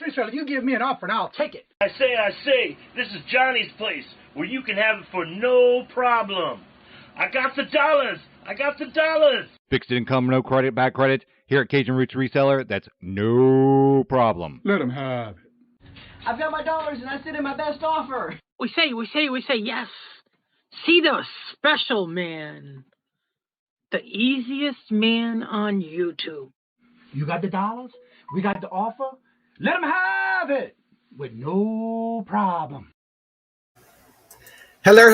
Reseller, you give me an offer and I'll take it. I say, this is Johnny's place where you can have it for no problem. I got the dollars. Fixed income, no credit, back credit. Here at Cajun Roots Reseller, that's no problem. Let him have it. I've got my dollars and I sit in my best offer. We say, yes. See the special man. The easiest man on YouTube. You got the dollars? We got the offer? Let him have it with no problem. Hello,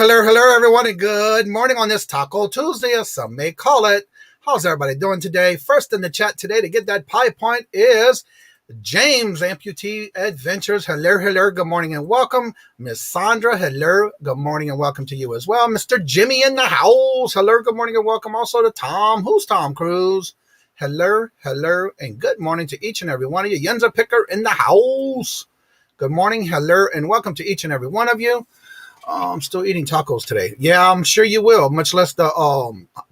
everyone, and good morning on this Taco Tuesday, as some may call it. How's everybody doing today? First in the chat today to get that pie point is James, Amputee Adventures. Hello, good morning and welcome. Miss Sandra, hello, good morning and welcome to you as well. Mr. Jimmy in the house. Hello, good morning and welcome also to Tom. Who's Tom Cruise? Hello, and good morning to each and every one of you. Yenza Picker in the house. Good morning, hello, and welcome to each and every one of you. I'm still eating tacos today. Yeah, I'm sure you will, much less the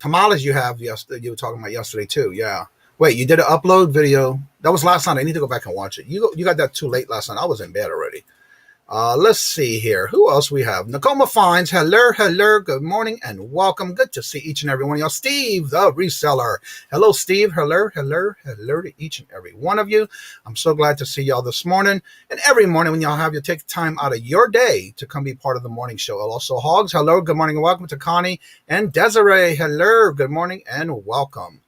tamales you have yesterday. You were talking about yesterday too. Yeah. Wait, you did an upload video? That was last night. I need to go back and watch it. You got that too late last night. I was in bed already. Let's see here. Who else we have? Nakoma Fines. Hello. Good morning and welcome. Good to see each and every one of y'all. Steve, the reseller. Hello, Steve. Hello to each and every one of you. I'm so glad to see y'all this morning. And every morning when y'all have you take time out of your day to come be part of the morning show. Also, Hogs. Hello. Good morning and welcome to Connie and Desiree. Hello. Good morning and welcome.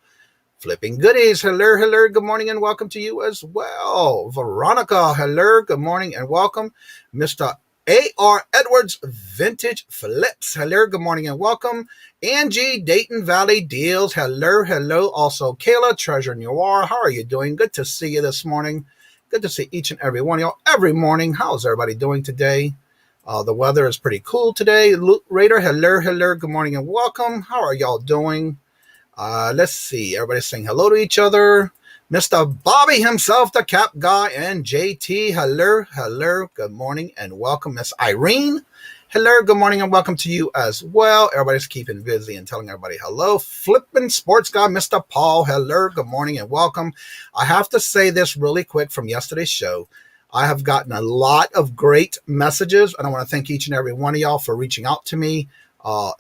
Flipping Goodies, hello, good morning and welcome to you as well. Veronica, hello, good morning and welcome. Mr. A.R. Edwards, Vintage Flips, hello, good morning and welcome. Angie, Dayton Valley Deals, hello. Also, Kayla, Treasure Noir, how are you doing? Good to see you this morning. Good to see each and every one of y'all every morning. How's everybody doing today? The weather is pretty cool today. Luke Raider, hello, good morning and welcome. How are y'all doing? Let's see. Everybody's saying hello to each other. Mr. Bobby himself, the Cap Guy, and JT. Hello. Good morning and welcome. Miss Irene. Hello. Good morning and welcome to you as well. Everybody's keeping busy and telling everybody hello. Flippin' Sports Guy, Mr. Paul. Hello. Good morning and welcome. I have to say this really quick from yesterday's show. I have gotten a lot of great messages, and I want to thank each and every one of y'all for reaching out to me.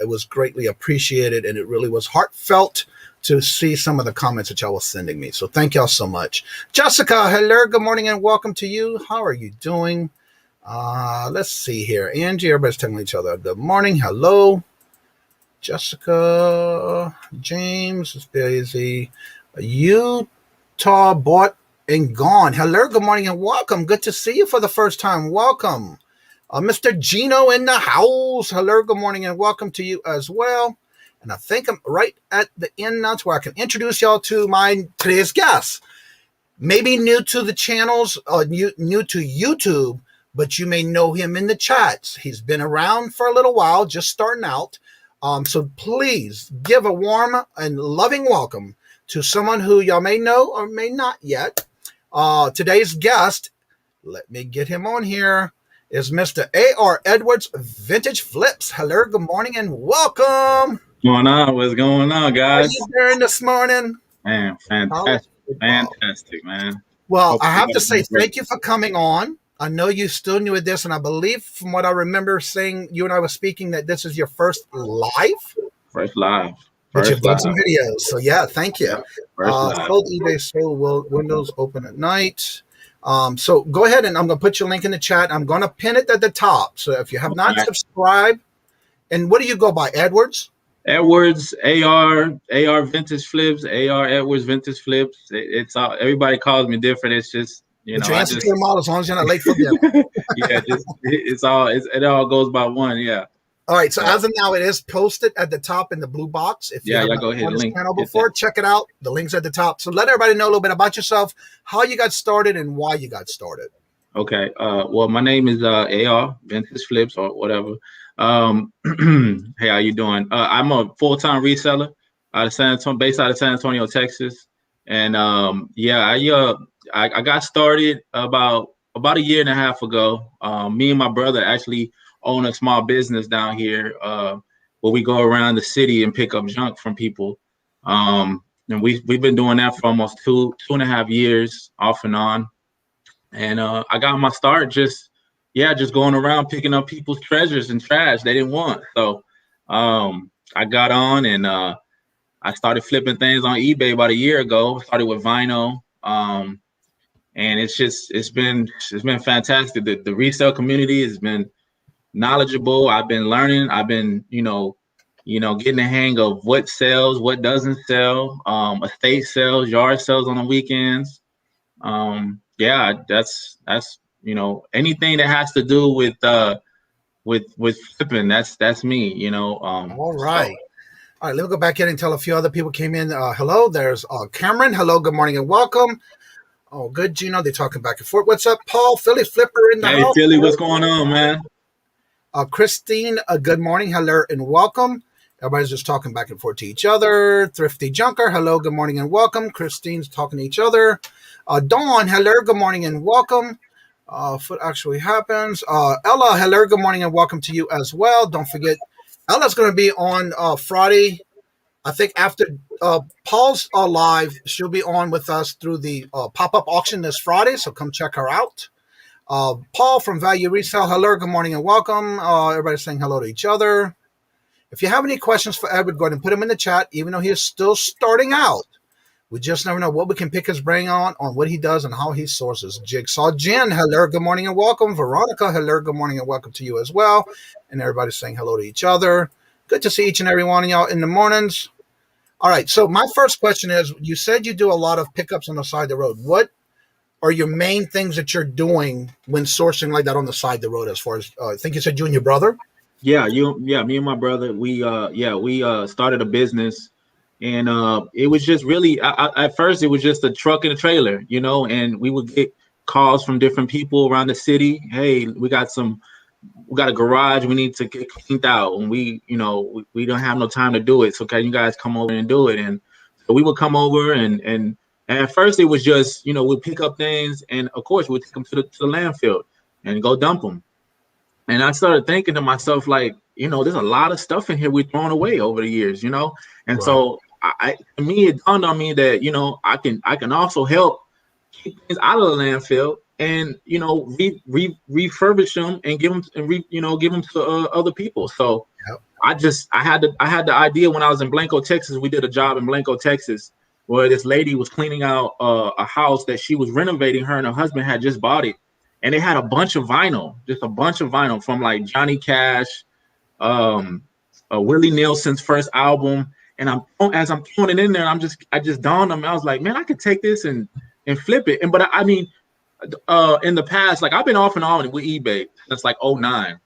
It was greatly appreciated, and it really was heartfelt to see some of the comments that y'all was sending me. So thank y'all so much. Jessica, hello, good morning, and welcome to you. How are you doing? Let's see here. Angie, everybody's telling each other good morning. Hello. Jessica, James is busy. Utah bought and gone. Hello, good morning, and welcome. Good to see you for the first time. Welcome. Mr. Gino in the house. Hello, good morning, and welcome to you as well. And I think I'm right at the end now to where I can introduce y'all to my today's guest. Maybe new to the channels, new to YouTube, but you may know him in the chats. He's been around for a little while, just starting out. So please give a warm and loving welcome to someone who y'all may know or may not yet. Today's guest, let me get him on here, is Mr. A.R. Edwards, Vintage Flips. Hello, good morning, and welcome. What's going on, guys? How are you doing this morning? Man, fantastic, man. Well, I Hopefully have to everything's say great. thank you for coming on. I know you still new at this, and I believe from what I remember saying, you and I were speaking that this is your first live, First live. but you've First done some live. videos. So yeah, thank you. Yep. First live. Sold eBay, sold Windows open at night. So go ahead and I'm going to put your link in the chat. I'm going to pin it at the top. So if you have not Okay. subscribed, and what do you go by, Edwards? Edwards, AR Vintage Flips, AR Edwards Vintage Flips. It's all, everybody calls me different. It's just, you But know, you I answer just, to them all as long as you're not late for dinner. yeah, just it all goes by one. Yeah. All right. So So, as of now, it is posted at the top in the blue box. If you yeah, have y'all not go ahead on and this link. channel Hit before, that. check it out. The link's at the top. So let everybody know a little bit about yourself, how you got started, and why you got started. Okay. Well, my name is AR Vintage Flips or whatever. Hey, how you doing? I'm a full-time reseller out of San Antonio, based out of San Antonio, Texas. And yeah, I got started about a year and a half ago. Me and my brother actually own a small business down here where we go around the city and pick up junk from people. And we've been doing that for almost two and a half years, off and on. And I got my start just going around picking up people's treasures and trash they didn't want. So I got on and I started flipping things on eBay about a year ago. Started with vinyl. And it's been fantastic. The resale community has been knowledgeable. I've been learning. I've been, getting the hang of what sells, what doesn't sell, estate sales, yard sales on the weekends. Yeah, that's anything that has to do with flipping, that's me. All right. All right, let me go back in and tell a few other people came in. Hello, there's Cameron. Hello, good morning and welcome. Oh, good, Gino. They're talking back and forth. What's up, Paul? Philly Flipper in the Hey house. Philly, what's going on, man? Christine, good morning. Hello and welcome. Everybody's just talking back and forth to each other. Thrifty Junker, hello, good morning and welcome. Christine's talking to each other. Dawn, hello, good morning and welcome. What actually happens? Ella, hello, good morning and welcome to you as well. Don't forget, Ella's going to be on Friday. I think after Paul's live, she'll be on with us through the pop-up auction this Friday, so come check her out. Paul from Value Resale, hello, good morning and welcome. Everybody's saying hello to each other. If you have any questions for Edward, go ahead and put them in the chat, even though he is still starting out. We just never know what we can pick his brain on what he does and how he sources. Jigsaw Jen, hello, good morning and welcome. Veronica, hello, good morning and welcome to you as well. And everybody's saying hello to each other. Good to see each and every one of y'all in the mornings. All right, so my first question is, you said you do a lot of pickups on the side of the road. What are your main things that you're doing when sourcing like that on the side of the road? As far as I think you said you and your brother. Yeah, me and my brother, we started a business, and it was just really at first it was just a truck and a trailer, and we would get calls from different people around the city. Hey, we got a garage we need to get cleaned out, and we don't have no time to do it, so can you guys come over and do it? And so we would come over, and at first it was just we'd pick up things, and of course we'd take them to the landfill and go dump them. And I started thinking to myself, like, there's a lot of stuff in here we've thrown away over the years, And right. So to me, it dawned on me that, I can also help keep things out of the landfill and, refurbish them and give them and give them to other people. So yep. I had the idea when I was in Blanco, Texas. We did a job in Blanco, Texas, where this lady was cleaning out a house that she was renovating. Her and her husband had just bought it. And they had a bunch of vinyl, from like Johnny Cash, Willie Nelson's first album. And as I'm throwing it in there, I just dawned on me. I was like, man, I could take this and flip it. But I mean, in the past, like I've been off and on with eBay since like 2009.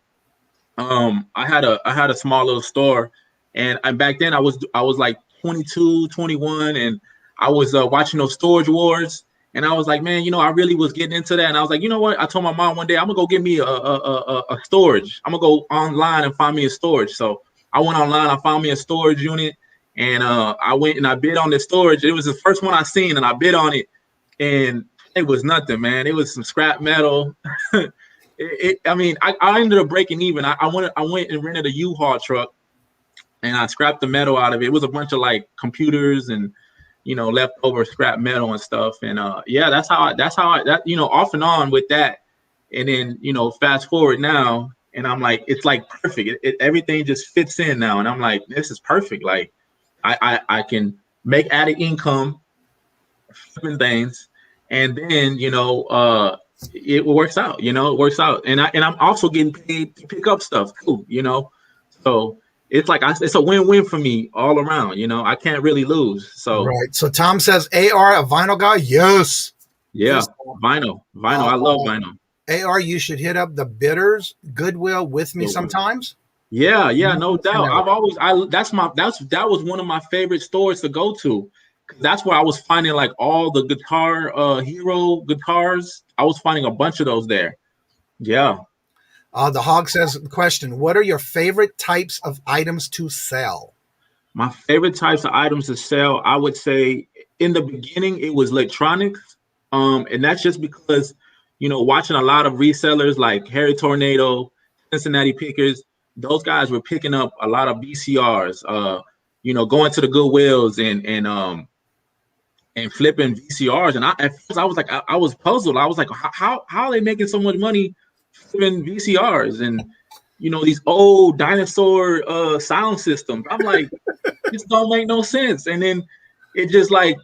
I had a small little store, and back then I was like 22, 21, and I was watching those Storage Wars. And I was like, man, I really was getting into that. And I was like, you know what? I told my mom one day, I'm gonna go get me a storage. I'm gonna go online and find me a storage. So I went online, I found me a storage unit, and I went and I bid on this storage. It was the first one I seen, and I bid on it, and it was nothing, man. It was some scrap metal. I ended up breaking even. I went and rented a U-Haul truck, and I scrapped the metal out of it. It was a bunch of like computers and leftover scrap metal and stuff. And that's how I off and on with that. And then, fast forward now, and I'm like, it's like perfect. Everything just fits in now. And I'm like, this is perfect. Like I can make added income, flipping things. And then, it works out, it works out. And I'm also getting paid to pick up stuff too, so it's like, it's a win-win for me all around, I can't really lose. So, right. So Tom says, AR, a vinyl guy. Yes. Yeah. Vinyl. I love vinyl. AR, you should hit up the Bitters Goodwill with me sometimes. Yeah, no doubt. That was one of my favorite stores to go to. That's where I was finding like all the guitar, hero guitars. I was finding a bunch of those there. Yeah. The Hog says, question, what are your favorite types of items to sell? My favorite types of items to sell, I would say in the beginning, it was electronics. And that's just because, watching a lot of resellers like Harry Tornado, Cincinnati Pickers, those guys were picking up a lot of VCRs, going to the Goodwills and flipping VCRs. And at first I was like, I was puzzled. I was like, how are they making so much money flipping VCRs and, these old dinosaur sound systems? I'm like, this don't make no sense. And then it just like,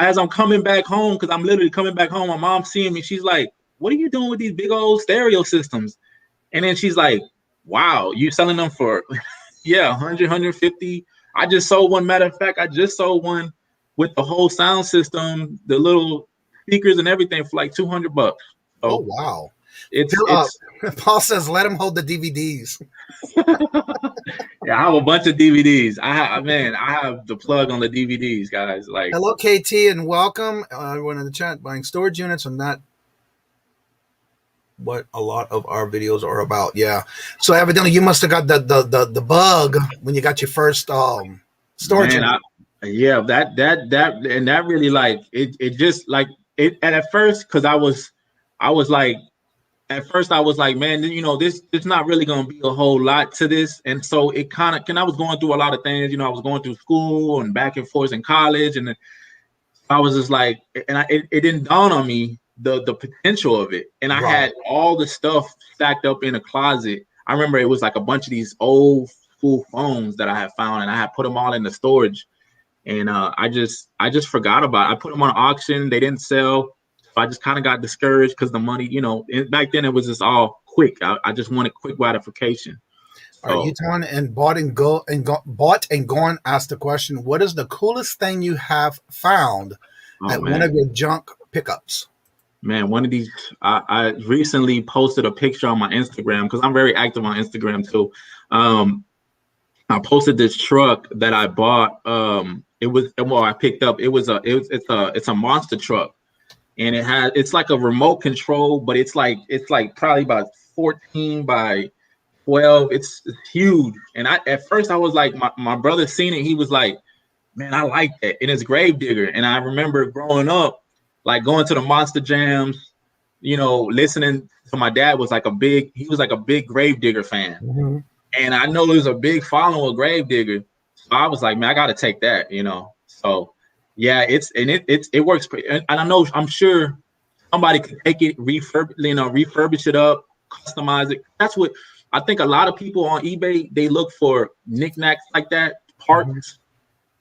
as I'm coming back home, because I'm literally coming back home, my mom seeing me, she's like, what are you doing with these big old stereo systems? And then she's like, wow, you selling them for, 100, 150. I just sold one. Matter of fact, I just sold one with the whole sound system, the little speakers and everything for like $200. So, oh, wow. It's Paul says, let him hold the DVDs. Yeah, I have a bunch of DVDs. I have the plug on the DVDs, guys. Like, hello, KT, and welcome. Everyone in the chat, buying storage units and that. What a lot of our videos are about. Yeah. So evidently you must have got the bug when you got your first storage unit. That really like it just like it. And at first, because I was like, at first I was like, man, this it's not really gonna be a whole lot to this. And so it kind of, I was going through a lot of things, I was going through school and back and forth in college, and I was just like, and it didn't dawn on me the potential of it. And I had all the stuff stacked up in a closet. I remember it was like a bunch of these old school phones that I had found, and I had put them all in the storage. And I just forgot about it. I put them on auction. They didn't sell. So I just kind of got discouraged because the money, back then it was just all quick. I just wanted quick gratification. So, all right, Utah and Bought and Gone asked the question, what is the coolest thing you have found at one of your junk pickups? Man, one of these, I recently posted a picture on my Instagram because I'm very active on Instagram too. I posted this truck that I bought. I picked up. It's a monster truck, and it's like a remote control, but it's like probably about 14 by 12. It's huge. And at first I was like, my brother seen it. He was like, man, I like that. And it's Gravedigger. And I remember growing up, like going to the Monster Jams, listening to my dad was like a big Gravedigger fan. Mm-hmm. And I know there's a big following of Gravedigger. So I was like, man, I got to take that, So yeah, it works. And I'm sure somebody could take it, refurbish it up, customize it. That's what I think a lot of people on eBay, they look for knickknacks like that, parts. Mm-hmm.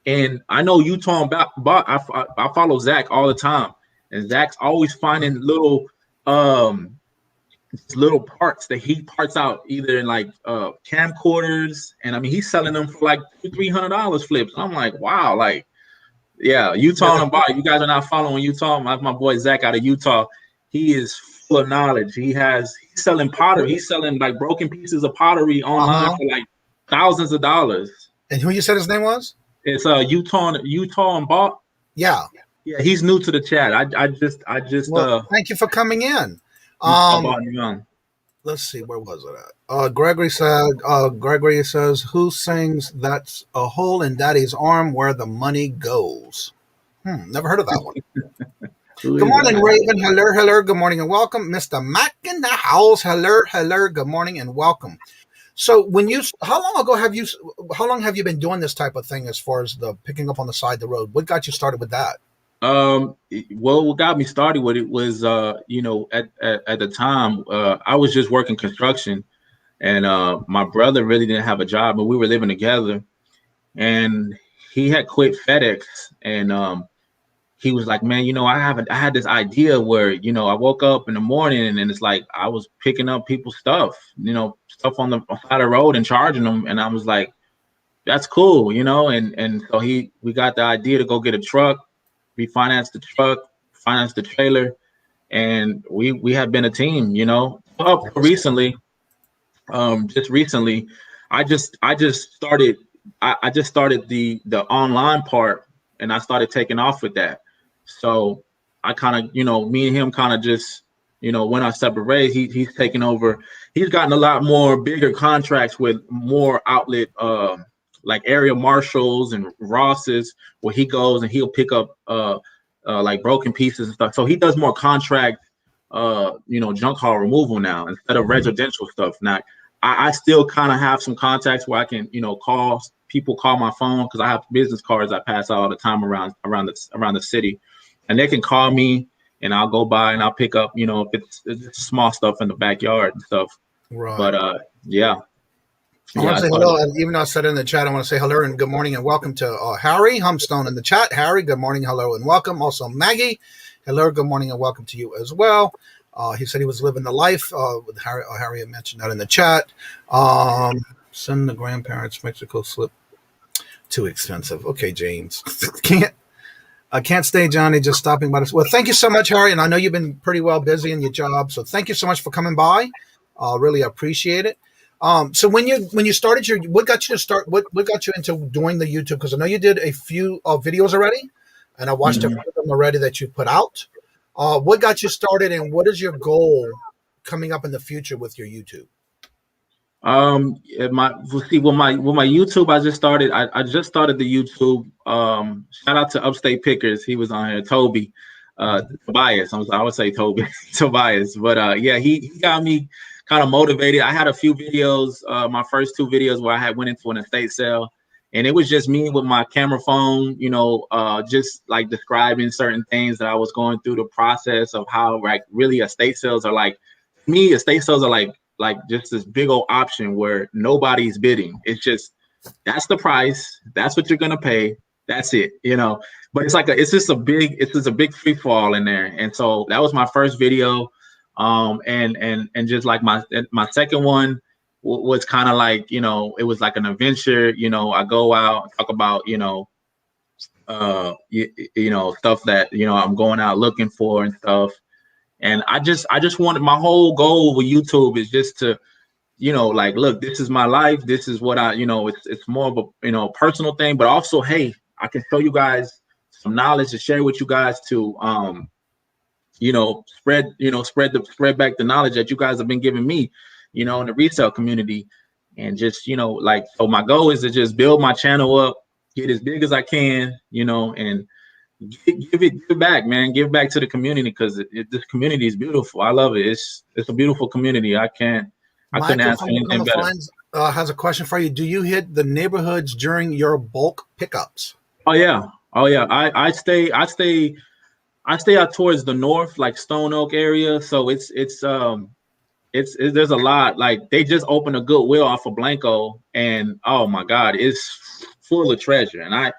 And I know Utah bought, I follow Zach all the time. And Zach's always finding little parts that he parts out either in like camcorders, and I mean he's selling them for like $200-300 flips. I'm like, wow, like, yeah, Utah and Bot. You guys are not following Utah. My boy Zach out of Utah, he is full of knowledge. He's selling pottery. He's selling like broken pieces of pottery online for like thousands of dollars. And who you said his name was? It's Utah and Bot. Yeah. Yeah, he's new to the chat. I just thank you for coming in. Let's see, where was it at? Gregory says, who sings That's a Hole in Daddy's Arm Where the Money Goes? Never heard of that one. Good morning, Raven. Hello. Good morning and welcome. Mr. Mac in the house. Hello. Good morning and welcome. So how long have you been doing this type of thing as far as the picking up on the side of the road? What got you started with that? Well, what got me started with it was, at the time, I was just working construction, and my brother really didn't have a job, but we were living together, and he had quit FedEx, and he was like, man, I had this idea where, I woke up in the morning and it's like I was picking up people's stuff, stuff on the side of the road and charging them, and I was like, that's cool, and so we got the idea to go get a truck. We financed the truck, financed the trailer, and we have been a team, Up recently, just recently, I just started the online part, and I started taking off with that. So I kind of, me and him kind of just, went our separate ways. He's taken over. He's gotten a lot more bigger contracts with more outlet, like area marshals and Rosses, where he goes and he'll pick up like broken pieces and stuff. So he does more contract, junk haul removal now instead of residential stuff. Now I still kind of have some contacts where I can, call my phone, because I have business cards I pass out all the time around the city, and they can call me and I'll go by and I'll pick up, if it's small stuff in the backyard and stuff. Right. But yeah. I want to say hello, and even though I said it in the chat, I want to say hello and good morning and welcome to Harry Humstone in the chat. Harry, good morning, hello and welcome. Also Maggie, hello, good morning and welcome to you as well. He said he was living the life. With Harry, Harry had mentioned that in the chat. Send the grandparents Mexico slip. Too expensive. Okay, James. I can't stay, Johnny. Just stopping by. Well, thank you so much, Harry. And I know you've been pretty well busy in your job, so thank you so much for coming by. Really appreciate it. So when you started what got you to start? What got you into doing the YouTube? Because I know you did a few videos already, and I watched a few of them already that you put out. What got you started, and what is your goal coming up in the future with your YouTube? With my YouTube, I just started. I just started the YouTube. Shout out to Upstate Pickers. He was on here. Toby, Tobias. I would say Toby, Tobias. But yeah, he got me kind of motivated. I had a few videos, my first 2 videos where I went into an estate sale, and it was just me with my camera phone, just like describing certain things that I was going through, the process of how like really estate sales are like. To me, estate sales are like just this big old option where nobody's bidding. It's just, that's the price. That's what you're going to pay. That's it, but it's just a big free fall in there. And so that was my first video. And just like my second one was kind of like, it was like an adventure. I go out and talk about, stuff that, I'm going out looking for and stuff. And I just wanted, my whole goal with YouTube is just to, like, look, this is my life. This is what it's more of a, personal thing, but also, hey, I can show you guys some knowledge to share with you guys to, spread back the knowledge that you guys have been giving me, in the resale community. And just, so my goal is to just build my channel up, get as big as I can, and give back, man. Give back to the community, because this community is beautiful. I love it. It's a beautiful community. I couldn't ask for anything better. Has a question for you. Do you hit the neighborhoods during your bulk pickups? Oh yeah. I stay out towards the north, like Stone Oak area. So it's there's a lot. Like, they just opened a Goodwill off of Blanco, and oh my God, it's full of treasure. And I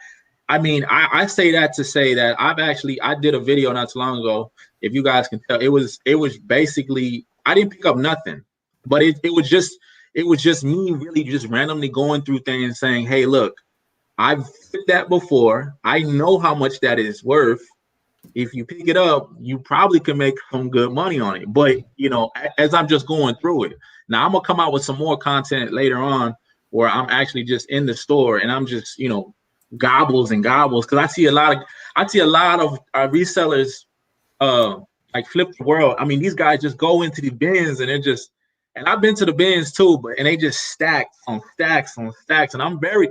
say that to say that I did a video not too long ago. If you guys can tell, it was basically, I didn't pick up nothing, but it was just me really just randomly going through things saying, hey, look, I've did that before. I know how much that is worth. If you pick it up, you probably can make some good money on it. But, as I'm just going through it, now I'm going to come out with some more content later on where I'm actually just in the store and I'm just, gobbles and gobbles. Cause I see a lot of resellers, like flip the world. I mean, these guys just go into the bins and and I've been to the bins too, and they just stack on stacks on stacks. And I'm very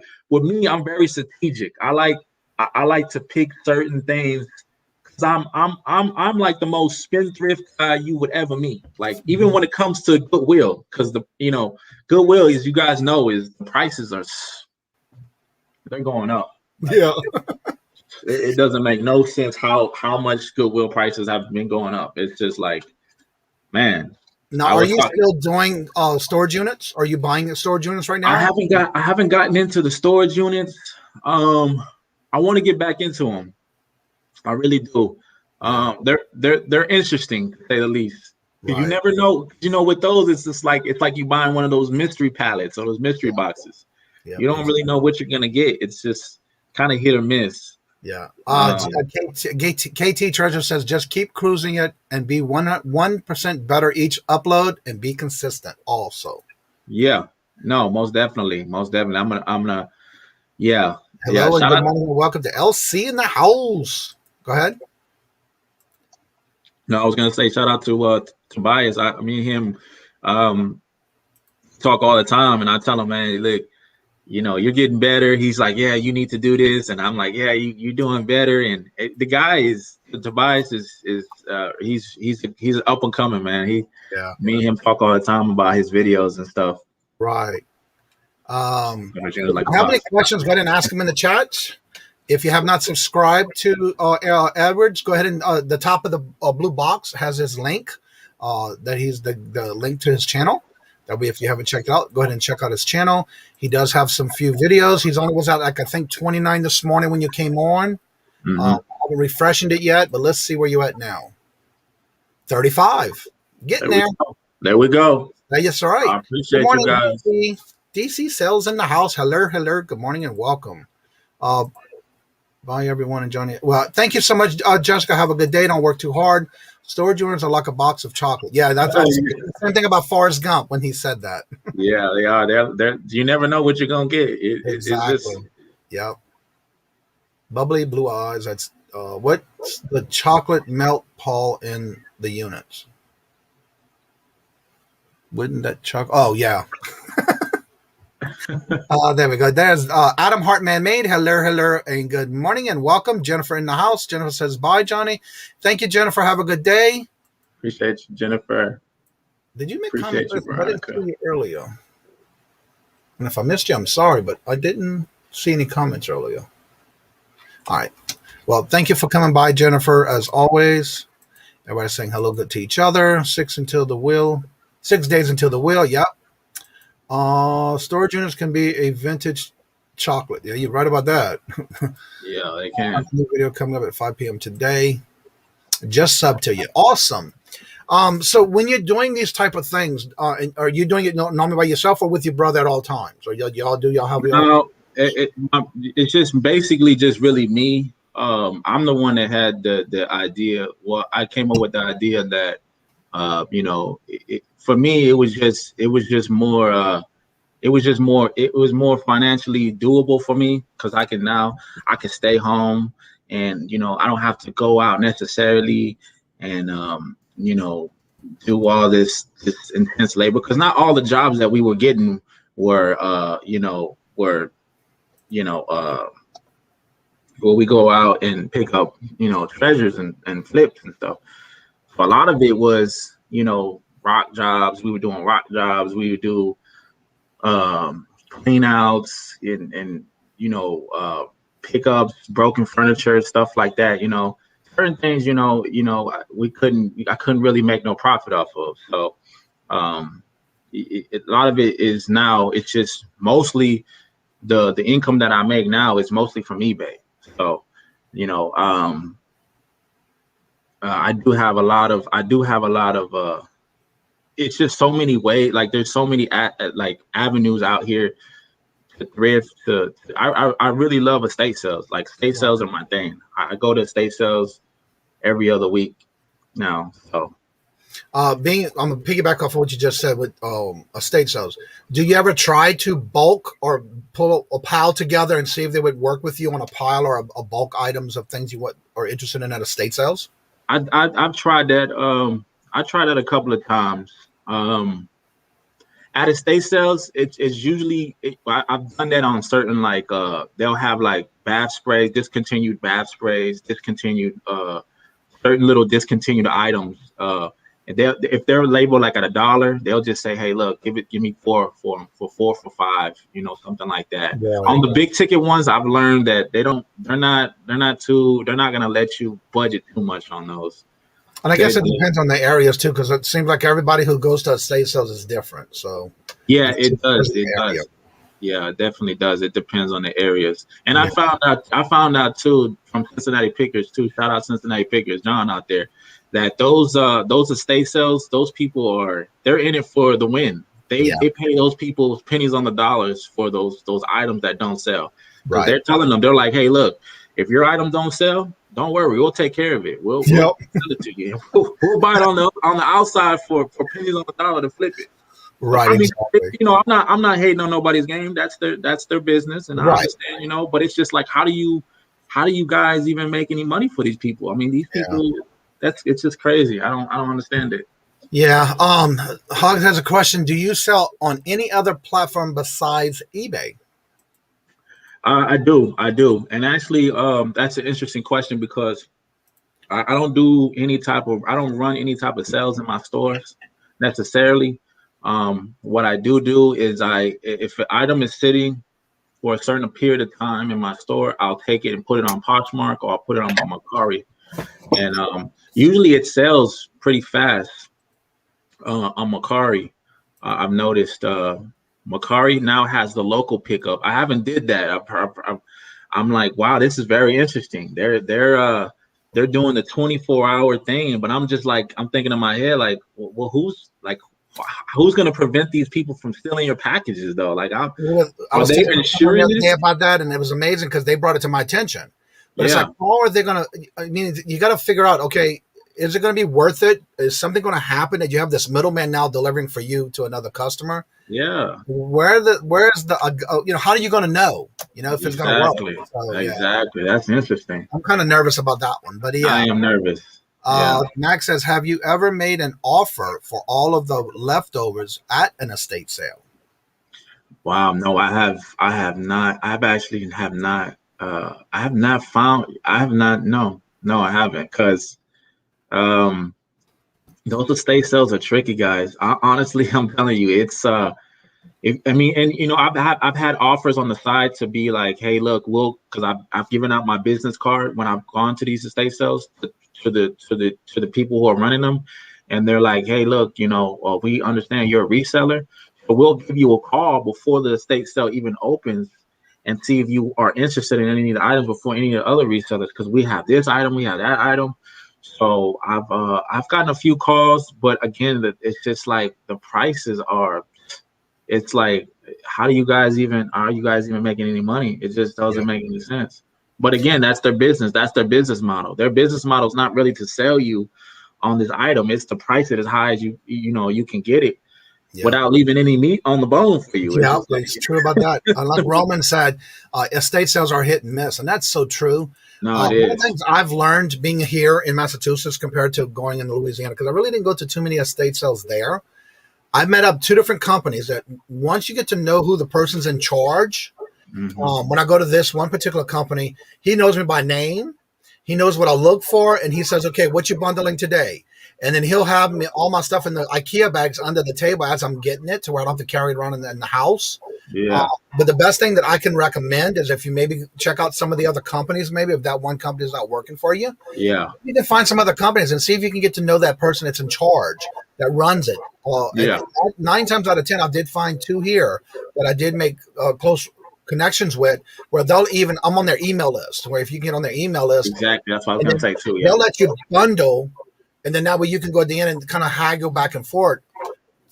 strategic. I like to pick certain things. I'm like the most spendthrift guy you would ever meet. Like even when it comes to Goodwill, because Goodwill, as you guys know, is the prices they're going up. Yeah. It doesn't make no sense how much Goodwill prices have been going up. It's just like, man. Now, are you still doing storage units? Are you buying storage units right now? I haven't gotten into the storage units. I want to get back into them. I really do. They're interesting to say the least. Right. You never know. With those, it's just like you buying one of those mystery pallets or those mystery boxes. Yep. You don't really know what you're gonna get. It's just kind of hit or miss. Yeah. KT Treasure says just keep cruising it and be 1% better each upload and be consistent. Also. Yeah. No. Most definitely. I'm gonna. Yeah. Hello and good morning and welcome to LC in the house. Go ahead. No, I was gonna say shout out to Tobias. Me and him talk all the time, and I tell him, man, look, you're getting better. He's like, yeah, you need to do this, and I'm like, yeah, you're doing better. And the guy Tobias is he's up and coming, man. Me and him talk all the time about his videos and stuff. Right. How many questions? Go ahead and ask them in the chat. If you have not subscribed to Edwards, go ahead and the top of the blue box has his link. That he's the link to his channel. That way, if you haven't checked it out, go ahead and check out his channel. He does have some few videos. He's only was out I think 29 this morning when you came on. Mm-hmm. I haven't refreshed it yet, but let's see where you're at now. 35. Getting there. There we go. Yes, all right. I appreciate you guys. DC Sales in the house. Hello. Good morning and welcome. Bye, everyone, and Johnny. Well, thank you so much, Jessica. Have a good day. Don't work too hard. Storage units are like a box of chocolate. Yeah, that's the same thing about Forrest Gump when he said that. Yeah, they are. They're you never know what you're gonna get. Exactly. Yep. Bubbly blue eyes. That's what's the chocolate melt, Paul, in the units? Wouldn't that chocolate? Oh yeah. There we go. There's Adam Hartman made. Hello, and good morning and welcome. Jennifer in the house. Jennifer says, bye, Johnny. Thank you, Jennifer. Have a good day. Appreciate you, Jennifer. Did you make comments? I didn't see you earlier. And if I missed you, I'm sorry, but I didn't see any comments earlier. All right. Well, thank you for coming by, Jennifer, as always. Everybody's saying hello good to each other. 6 days until the wheel. Yep. Storage units can be a vintage chocolate. Yeah, you're right about that. Yeah, they can. New video coming up at 5 p.m. today. Just sub to you. Awesome. So when you're doing these type of things, are you doing it normally by yourself or with your brother at all times? Or y'all have your own? It's just basically just really me. I'm the one that had the idea. Well, I came up with the idea that for me, it was more financially doable for me because I can stay home and, I don't have to go out necessarily and, do all this intense labor because not all the jobs that we were getting were where we go out and pick up, treasures and flips and stuff. So a lot of it was, rock jobs. We were doing rock jobs. We would do clean outs and pickups, broken furniture, stuff like that. Certain things, I couldn't really make no profit off of. So a lot of it is now, it's just mostly the income that I make now is mostly from eBay. So, I do have a lot of it's just so many ways, like there's so many avenues out here to thrift I really love estate sales. Like estate sales are my thing. I go to estate sales every other week now. So I'm gonna piggyback off of what you just said with estate sales. Do you ever try to bulk or pull a pile together and see if they would work with you on a pile or a bulk items of things you are interested in at estate sales? I've tried that. I tried that a couple of times. At estate sales, it's usually I've done that on certain they'll have bath sprays, discontinued bath sprays, discontinued certain little discontinued items. And if they're labeled like at $1, they'll just say, "Hey, look, give me four for $5," something like that. Right. On the big ticket ones, I've learned that they're not gonna let you budget too much on those. And I guess it depends on the areas too, because it seems like everybody who goes to estate sales is different. So yeah, it does. It does. Yeah, it definitely does. It depends on the areas. And I found out too from Cincinnati Pickers too. Shout out Cincinnati Pickers, John out there, that those estate sales, those people they're in it for the win. They pay those people pennies on the dollars for those items that don't sell. Right. They're telling them, they're like, hey, look, if your items don't sell, don't worry, we'll take care of it. We'll sell it to you. We'll buy it on the outside for pennies on the dollar to flip it. Right. I mean, exactly. I'm not hating on nobody's game. That's their business, and I understand, but it's just like, how do you guys even make any money for these people? I mean, these people, it's just crazy. I don't understand it. Yeah. Hogs has a question. Do you sell on any other platform besides eBay? I do. And actually, that's an interesting question because I don't run any type of sales in my stores necessarily. What I do is if an item is sitting for a certain period of time in my store, I'll take it and put it on Poshmark, or I'll put it on Mercari. And usually it sells pretty fast on Mercari. I've noticed Mercari now has the local pickup. I haven't did that. I'm like, wow, this is very interesting. They're doing the 24-hour thing, but I'm just like, I'm thinking in my head, like, well, who's going to prevent these people from stealing your packages though? Like, I was they insuring the other day about that, and it was amazing because they brought it to my attention. But it's like, how are they going to? I mean, you got to figure out, okay, is it going to be worth it? Is something going to happen that you have this middleman now delivering for you to another customer? Yeah. Where's the how are you going to know? If it's going to work? So, exactly. That's interesting. I'm kind of nervous about that one, but I am nervous. Max says, have you ever made an offer for all of the leftovers at an estate sale? Wow, no, I have not. I haven't, because those estate sales are tricky, guys. Honestly, I'm telling you, it's I've had offers on the side to be like, hey, look, because I've given out my business card when I've gone to these estate sales to the people who are running them, and they're like, hey, look, we understand you're a reseller, but we'll give you a call before the estate sale even opens and see if you are interested in any of the items before any of the other resellers, because we have this item, we have that item. So I've gotten a few calls, but again, it's just like the prices are. It's like, are you guys even making any money? It just doesn't make any sense. But again, that's their business. That's their business model. Their business model is not really to sell you on this item. It's to price it as high as you can get it without leaving any meat on the bone for you. Yeah, it's true about that. Like Roman said, estate sales are hit and miss, and that's so true. No, one of the things I've learned being here in Massachusetts compared to going into Louisiana, because I really didn't go to too many estate sales there. I've met up two different companies that once you get to know who the person's in charge, when I go to this one particular company, he knows me by name. He knows what I look for, and he says, okay, what you bundling today? And then he'll have me all my stuff in the IKEA bags under the table as I'm getting it, to where I don't have to carry it around in the house. Yeah. But the best thing that I can recommend is if you maybe check out some of the other companies, maybe if that one company is not working for you, you can find some other companies and see if you can get to know that person that's in charge, that runs it. 9 times out of 10, I did find 2 here that I did make close connections with, where I'm on their email list, where if you get on their email list. Exactly. That's what I was going to say too. They'll let you bundle, and then that way you can go at the end and kind of haggle back and forth.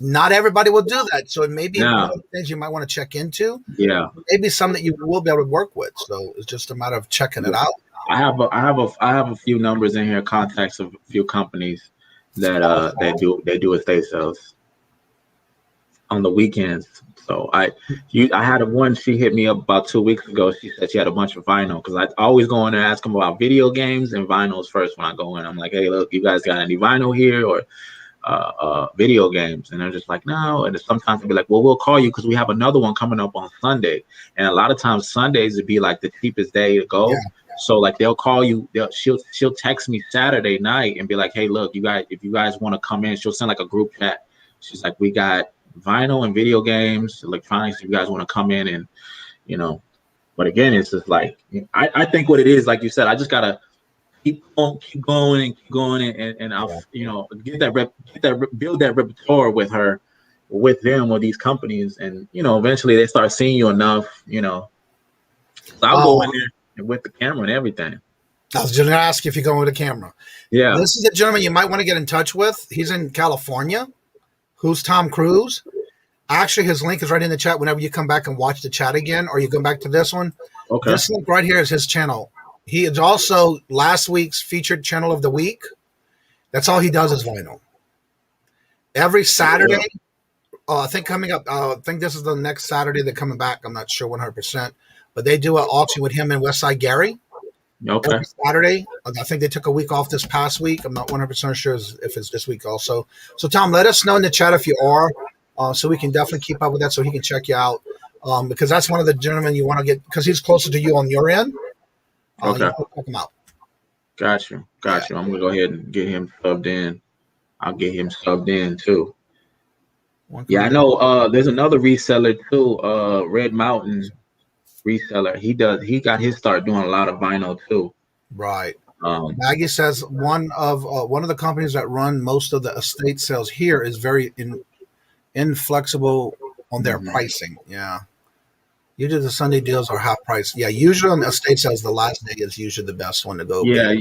Not everybody will do that. So it may be one of the things you might want to check into. Yeah. Maybe some that you will be able to work with. So it's just a matter of checking it out. I have a few numbers in here, contacts of a few companies that do estate sales on the weekends. So I had one. She hit me up about 2 weeks ago. She said she had a bunch of vinyl, because I always go in and ask them about video games and vinyls first when I go in. I'm like, hey, look, you guys got any vinyl here or video games? And they're just like, no. And sometimes they'll be like, well, we'll call you because we have another one coming up on Sunday. And a lot of times Sundays would be like the cheapest day to go. Yeah. So like they'll call you, she'll text me Saturday night and be like, hey, look, you guys, if you guys want to come in, she'll send like a group chat. She's like, we got vinyl and video games, electronics, if you guys want to come in and, you know, but again, it's just like, I think what it is, like you said, I just gotta keep going and I'll, you know, build that repertoire with her, with them, or these companies, and you know, eventually they start seeing you enough, you know. So I'll go in there with the camera and everything. I was just gonna ask you if you're going with a camera. Yeah. This is a gentleman you might want to get in touch with. He's in California. Who's Tom Cruise? Actually, his link is right in the chat whenever you come back and watch the chat again, or you go back to this one. Okay. This link right here is his channel. He is also last week's featured channel of the week. That's all he does is vinyl. Every Saturday, I think coming up, I think this is the next Saturday they're coming back. I'm not sure 100%, but they do an auction with him and Westside Gary. Okay. Every Saturday. I think they took a week off this past week. I'm not 100% sure if it's this week also. So Tom, let us know in the chat if you are. So we can definitely keep up with that so he can check you out. Because that's one of the gentlemen you want to get, because he's closer to you on your end. Okay. You check him out. Got you. I'm going to go ahead and get him subbed in. I'll get him subbed in too. Yeah, I know there's another reseller too, Red Mountain Reseller. He got his start doing a lot of vinyl too. Right. Maggie says one of the companies that run most of the estate sales here is very inflexible on their pricing. Yeah. Usually the Sunday deals are half price. Yeah, usually on the estate sales, the last day is usually the best one to go. Yeah.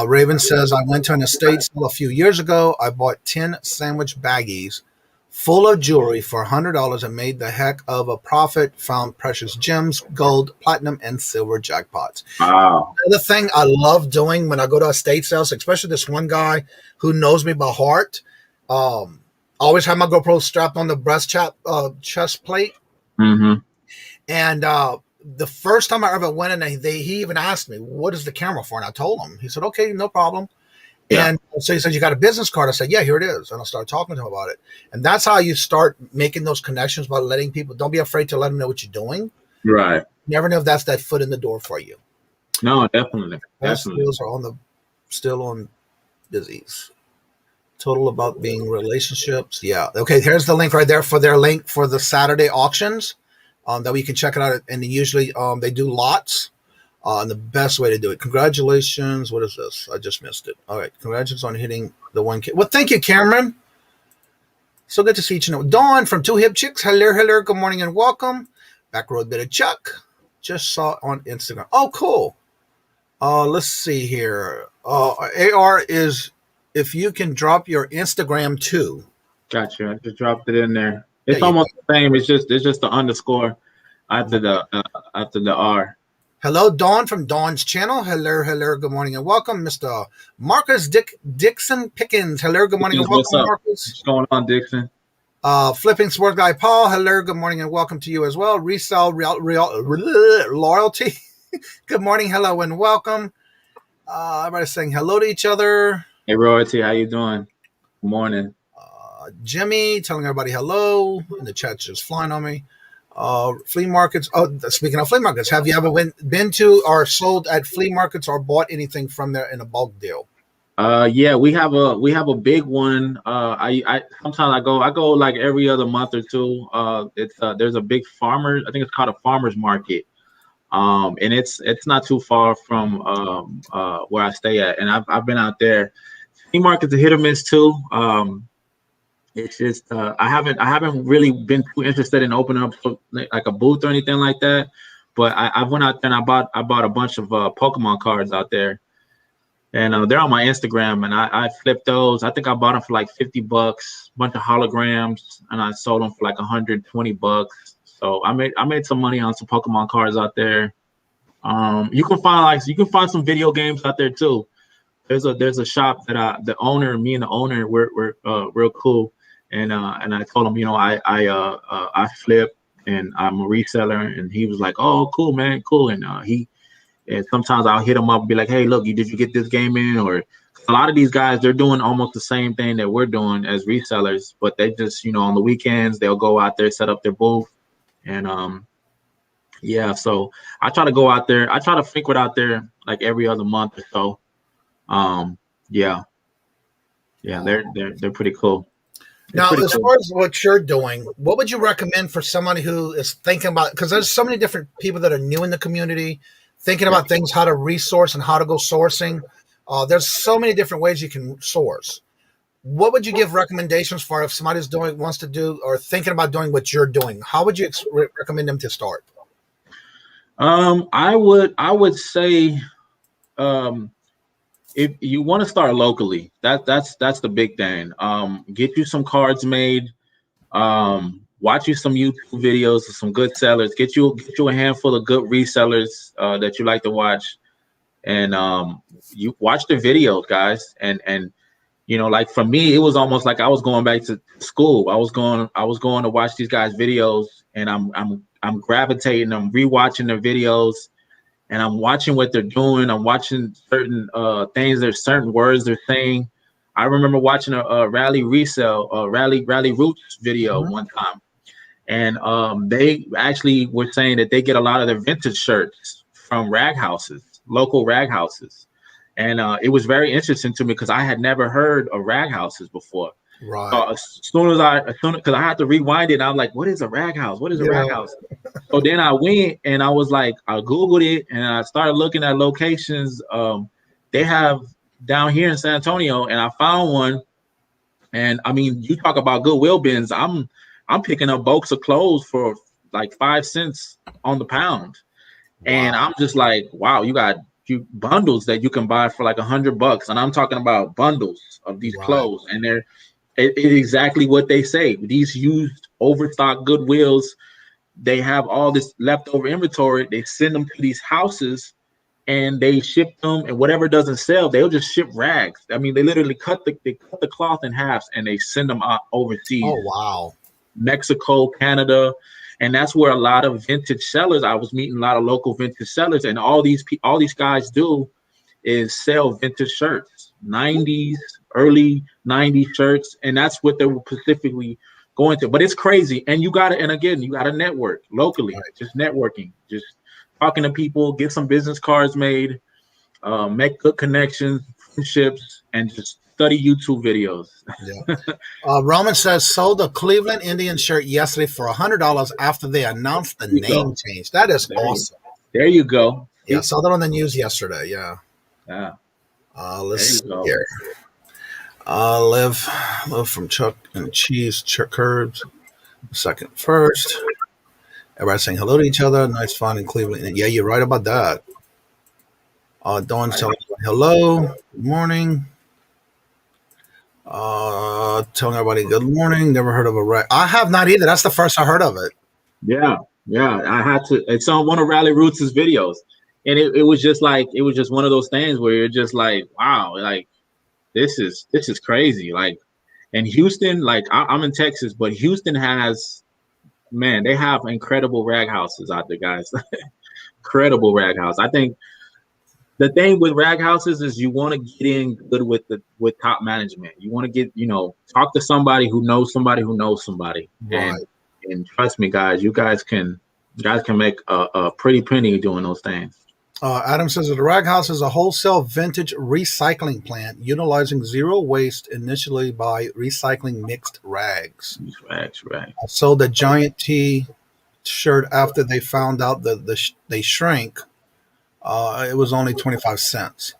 Raven says, I went to an estate sale a few years ago. I bought 10 sandwich baggies full of jewelry for $100 and made the heck of a profit, found precious gems, gold, platinum, and silver jackpots. Wow. The thing I love doing when I go to estate sales, especially this one guy who knows me by heart, I always have my GoPro strapped on the chest plate. Mm-hmm. And the first time I ever went in, he even asked me, what is the camera for? And I told him. He said, okay, no problem. Yeah. And so he said, you got a business card? I said, yeah, here it is. And I started talking to him about it. And that's how you start making those connections by letting people, don't be afraid to let them know what you're doing. Right. You never know if that's that foot in the door for you. No, definitely. Skills are still on disease. Total about being relationships. Yeah. Okay. Here's the link right there for their link for the Saturday auctions. That we can check it out. And usually they do lots. And the best way to do it. Congratulations. What is this? I just missed it. All right. Congratulations on hitting the 1K. Well, thank you, Cameron. So good to see each and every. Dawn from Two Hip Chicks. Hello. Good morning and welcome. Back road bit of Chuck. Just saw it on Instagram. Oh, cool. Let's see here. AR is if you can drop your Instagram too. Gotcha. I just dropped it in there. It's almost the same. It's just the underscore after the R. Hello, Dawn from Dawn's channel. Hello. Good morning and welcome, Mr. Marcus Dixon Pickens. Hello, good morning and welcome, Marcus. What's going on, Dixon? Flipping Sports Guy Paul. Hello, good morning and welcome to you as well. Resale Loyalty. Good morning, hello and welcome. Everybody's saying hello to each other. Hey, Royalty, how you doing? Good morning. Jimmy telling everybody hello. And the chat's just flying on me. Flea markets. Oh, speaking of flea markets, have you ever been to or sold at flea markets or bought anything from there in a bulk deal? Yeah, we have a big one. I sometimes I go like every other month or two. There's a big farmer. I think it's called a farmer's market. And it's not too far from where I stay at, and I've been out there. Flea market's a hit or miss too. It's just I haven't really been too interested in opening up like a booth or anything like that. But I went out there and I bought a bunch of Pokemon cards out there, and they're on my Instagram, and I flipped those. I think I bought them for like $50, a bunch of holograms, and I sold them for like $120. So I made some money on some Pokemon cards out there. You can find some video games out there too. There's a shop that me and the owner we're real cool. And I told him, I flip and I'm a reseller, and he was like, oh, cool, man, cool. And sometimes I'll hit him up and be like, hey, look, did you get this game in? Or a lot of these guys, they're doing almost the same thing that we're doing as resellers, but they just, on the weekends they'll go out there, set up their booth, and Yeah, so I try to go out there. I try to frequent out there like every other month or so. Yeah, they're pretty cool. Now, as far as what you're doing, what would you recommend for somebody who is thinking about, because there's so many different people that are new in the community, thinking about things, how to resource and how to go sourcing. There's so many different ways you can source. What would you give recommendations for if somebody's wants to do or thinking about doing what you're doing? How would you recommend them to start? I would say, if you want to start locally, that's the big thing. Get you some cards made. Watch you some YouTube videos of some good sellers. Get you a handful of good resellers that you like to watch, and you watch the videos, guys. And you know, like for me, it was almost like I was going back to school. I was going to watch these guys' videos, and I'm gravitating. I'm rewatching their videos, and I'm watching what they're doing. I'm watching certain things. There's certain words they're saying. I remember watching a rally roots video one time, and they actually were saying that they get a lot of their vintage shirts from rag houses, local rag houses. And it was very interesting to me because I had never heard of rag houses before. Right. Because I had to rewind it, and I'm like, what is a rag house? What is a rag house? So then I went and I was like, I Googled it and I started looking at locations they have down here in San Antonio, and I found one. And I mean, you talk about Goodwill bins. I'm picking up bulks of clothes for like 5 cents on the pound. Wow. And I'm just like, wow, you got bundles that you can buy for like $100, and I'm talking about bundles of these clothes, and they're exactly what they say. These used overstock Goodwills, they have all this leftover inventory. They send them to these houses, and they ship them, and whatever doesn't sell, they'll just ship rags. I mean, they literally cut the cloth in half, and they send them out overseas. Oh wow, Mexico, Canada. And that's where a lot of vintage sellers, I was meeting a lot of local vintage sellers, and all these guys do is sell vintage shirts, 90s, early 90s shirts, and that's what they were specifically going to. But it's crazy, and you got to network locally, just networking, just talking to people, get some business cards made, make good connections, friendships, and just study YouTube videos. Roman says sold a Cleveland Indian shirt yesterday for $100 after they announced the name change. That is awesome. There you go. Yeah, saw that on the news yesterday. Yeah. Let's see here. Live from Chuck and Cheese Curbs. Second first. Everybody saying hello to each other. Nice fun in Cleveland. Yeah, you're right about that. Dawn's telling hello. Good morning. Telling everybody good morning. Never heard of a rag. I have not either. That's the first I heard of it. Yeah. I had to. It's on one of Rally Roots' videos, and it was just one of those things where you're just like, wow, like this is crazy. Like, and Houston, like I'm in Texas, but Houston has, man, they have incredible rag houses out there, guys. Incredible rag house. I think the thing with rag houses is you want to get in good with top management. You want to get, talk to somebody who knows somebody who knows somebody. Right. And trust me, guys, you guys can make a pretty penny doing those things. Adam says that the rag house is a wholesale vintage recycling plant utilizing zero waste initially by recycling mixed rags. Rags. I sold a giant T-shirt after they found out that they shrink. It was only 25 cents.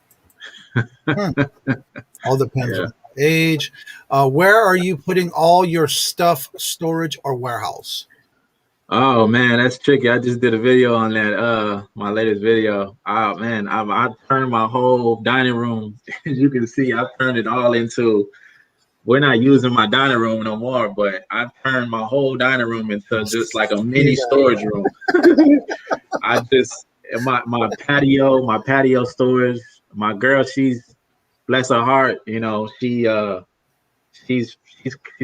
All depends on age. Where are you putting all your stuff, storage or warehouse? Oh man, that's tricky. I just did a video on that. My latest video. Oh man, I turned my whole dining room. As you can see, I've turned it all into. We're not using my dining room no more, but I turned my whole dining room into just like a mini storage room. My patio storage. My girl, she's bless her heart. She's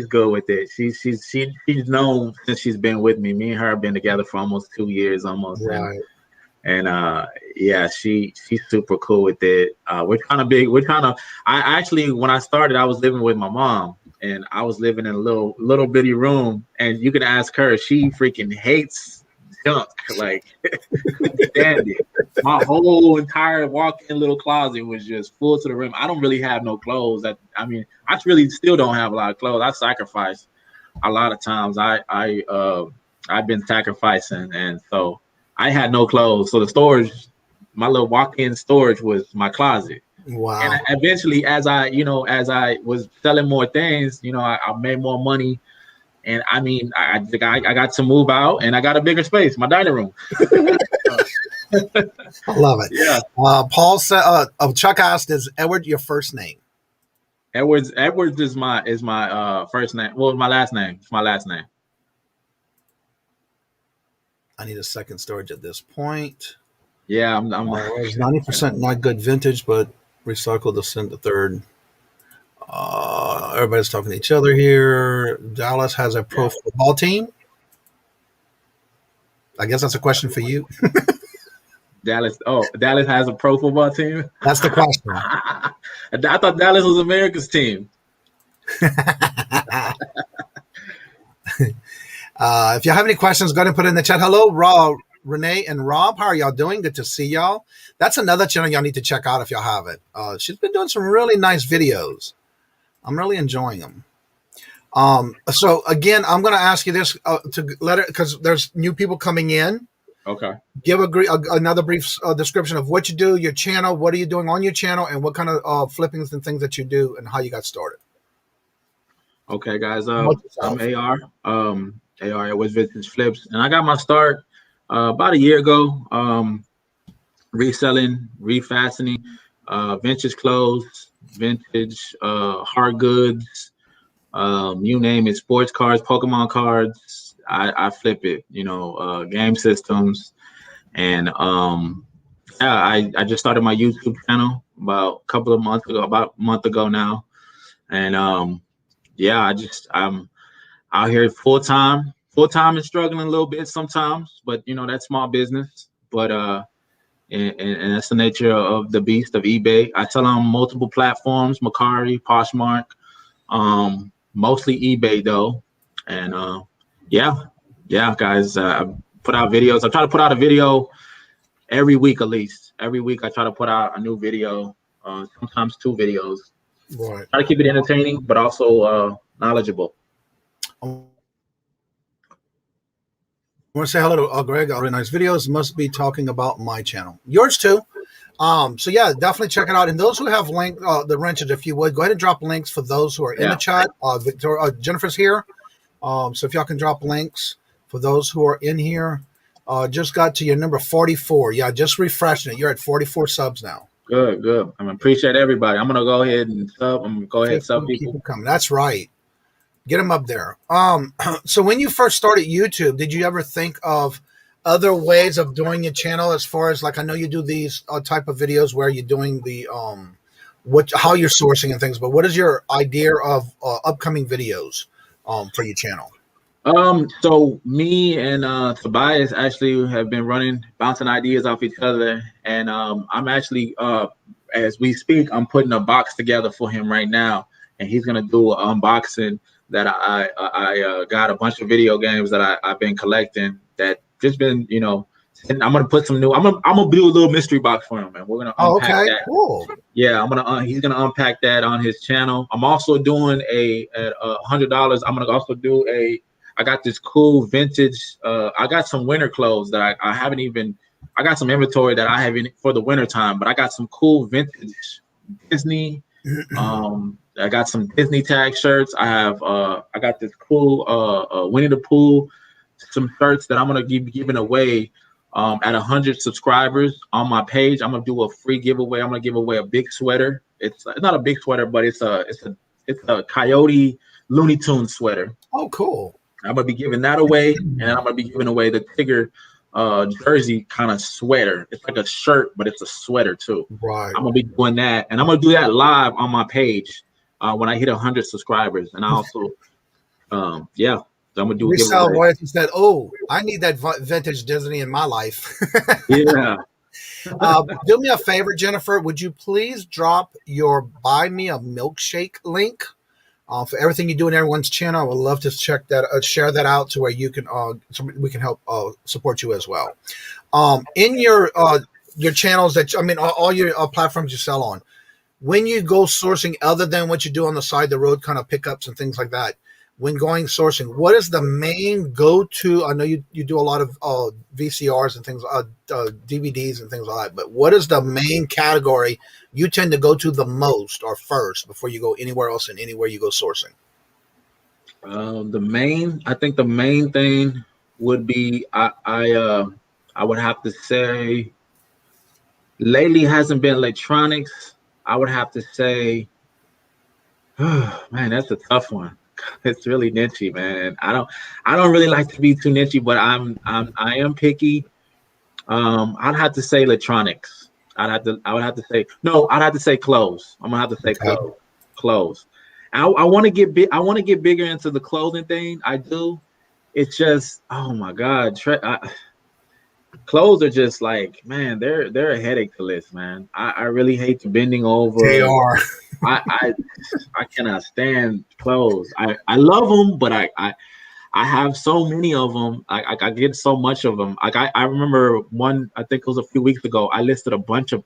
good with it. She's known since she's been with me. Me and her have been together for almost 2 years, almost. Right. And she's super cool with it. We're kind of big. I actually, when I started, I was living with my mom, and I was living in a little bitty room. And you can ask her; she freaking hates junk. Like, couldn't stand it. My whole entire walk-in little closet was just full to the rim. I don't really have no clothes. I mean, I really still don't have a lot of clothes. I sacrifice a lot of times. I've been sacrificing, and so I had no clothes. So the storage, my little walk-in storage was my closet. Wow. And eventually, as I was selling more things, I made more money. And I mean, I got to move out, and I got a bigger space, my dining room. I love it. Yeah. Paul said, Chuck asked, "Is Edward your first name?" Edwards is my first name. Well, my last name. It's my last name. I need a second storage at this point. Yeah, I'm 90% not good vintage, but recycled to send the third. Everybody's talking to each other here. Dallas has a pro football team. I guess that's a question for you. Dallas has a pro football team. That's the question. I thought Dallas was America's team. If you have any questions, go ahead and put it in the chat. Hello, Rob, Renee, and Rob. How are y'all doing? Good to see y'all. That's another channel y'all need to check out if y'all haven't. She's been doing some really nice videos. I'm really enjoying them. So again, I'm going to ask you this to let it, because there's new people coming in. Okay. Give another brief description of what you do, your channel, what are you doing on your channel, and what kind of flippings and things that you do, and how you got started. Okay, guys. I'm AR. AR was Vintage Flips, and I got my start about a year ago. Reselling, refastening, vintage clothes, vintage hard goods, you name it, sports cards, Pokemon cards. I flip it, game systems. And I just started my YouTube channel about a month ago now. And I'm out here full time and struggling a little bit sometimes, but that's small business. But and that's the nature of the beast of eBay. I sell on multiple platforms, Mercari, Poshmark, mostly eBay though. And guys, I put out videos. I try to put out a video every week at least. Every week I try to put out a new video, sometimes 2 videos. Right. Try to keep it entertaining, but also knowledgeable. I want to say hello to Greg. Really nice videos. Must be talking about my channel. Yours too. So yeah, definitely check it out. And those who have link the wrenches, if you would, go ahead and drop links for those who are in the chat. Jennifer's here. So if y'all can drop links for those who are in here. Just got to your number 44. Yeah, just refreshing it. You're at 44 subs now. Good. I appreciate everybody. I'm gonna go ahead and sub. I'm gonna go ahead and sub people. Keep coming. That's right. Get them up there. So when you first started YouTube, did you ever think of other ways of doing your channel, as far as, like, I know you do these type of videos where you're doing the how you're sourcing and things, but what is your idea of upcoming videos for your channel? So me and Tobias actually have been bouncing ideas off each other, and I'm actually as we speak, I'm putting a box together for him right now, and he's gonna do an unboxing that I got a bunch of video games that I've been collecting that just been, and I'm gonna put some new. I'm gonna do a little mystery box for him, and we're gonna unpack that. Cool. Yeah, he's gonna unpack that on his channel. I'm also doing at $100. I'm gonna also do I got this cool vintage. I got some winter clothes that I haven't even. I got some inventory that I haven't for the winter time, but I got some cool vintage Disney. I got some Disney tag shirts. I got this cool Winnie the Pooh, some shirts that I'm gonna be giving away at 100 subscribers on my page. I'm gonna do a free giveaway. I'm gonna give away a big sweater. It's not a big sweater, but it's a Coyote Looney Tunes sweater. Oh, cool. I'm gonna be giving that away, and I'm gonna be giving away the Tigger jersey kind of sweater. It's like a shirt, but it's a sweater too. Right. I'm gonna be doing that, and I'm gonna do that live on my page when I hit 100 subscribers. And I also, I'm gonna do a Resell giveaway. royalty said, "Oh, I need that vintage Disney in my life." Yeah. Do me a favor, Jennifer. Would you please drop your Buy Me a Milkshake link For everything you do in everyone's channel. I would love to check that, share that out to where you can, so we can help support you as well. In your channels all your platforms you sell on, when you go sourcing, other than what you do on the side of the road, kind of pickups and things like that, when going sourcing, what is the main go-to? I know you do a lot of VCRs and things, DVDs and things like that, but what is the main category you tend to go to the most or first before you go anywhere else and anywhere you go sourcing? I think the main thing would be, I would have to say, lately hasn't been electronics. I would have to say, oh, man, that's a tough one. It's really niche, man. I don't really like to be too niche, but I am picky. I'd have to say electronics. I'd have to say clothes. I'm gonna have to say clothes. I want to get big. I want to get bigger into the clothing thing. I do. It's just, oh my God, clothes are just like, man, they're a headache to list, man. I really hate bending over. They are. I cannot stand clothes. I love them, but I have so many of them. I get so much of them. I remember one, I think it was a few weeks ago, I listed a bunch of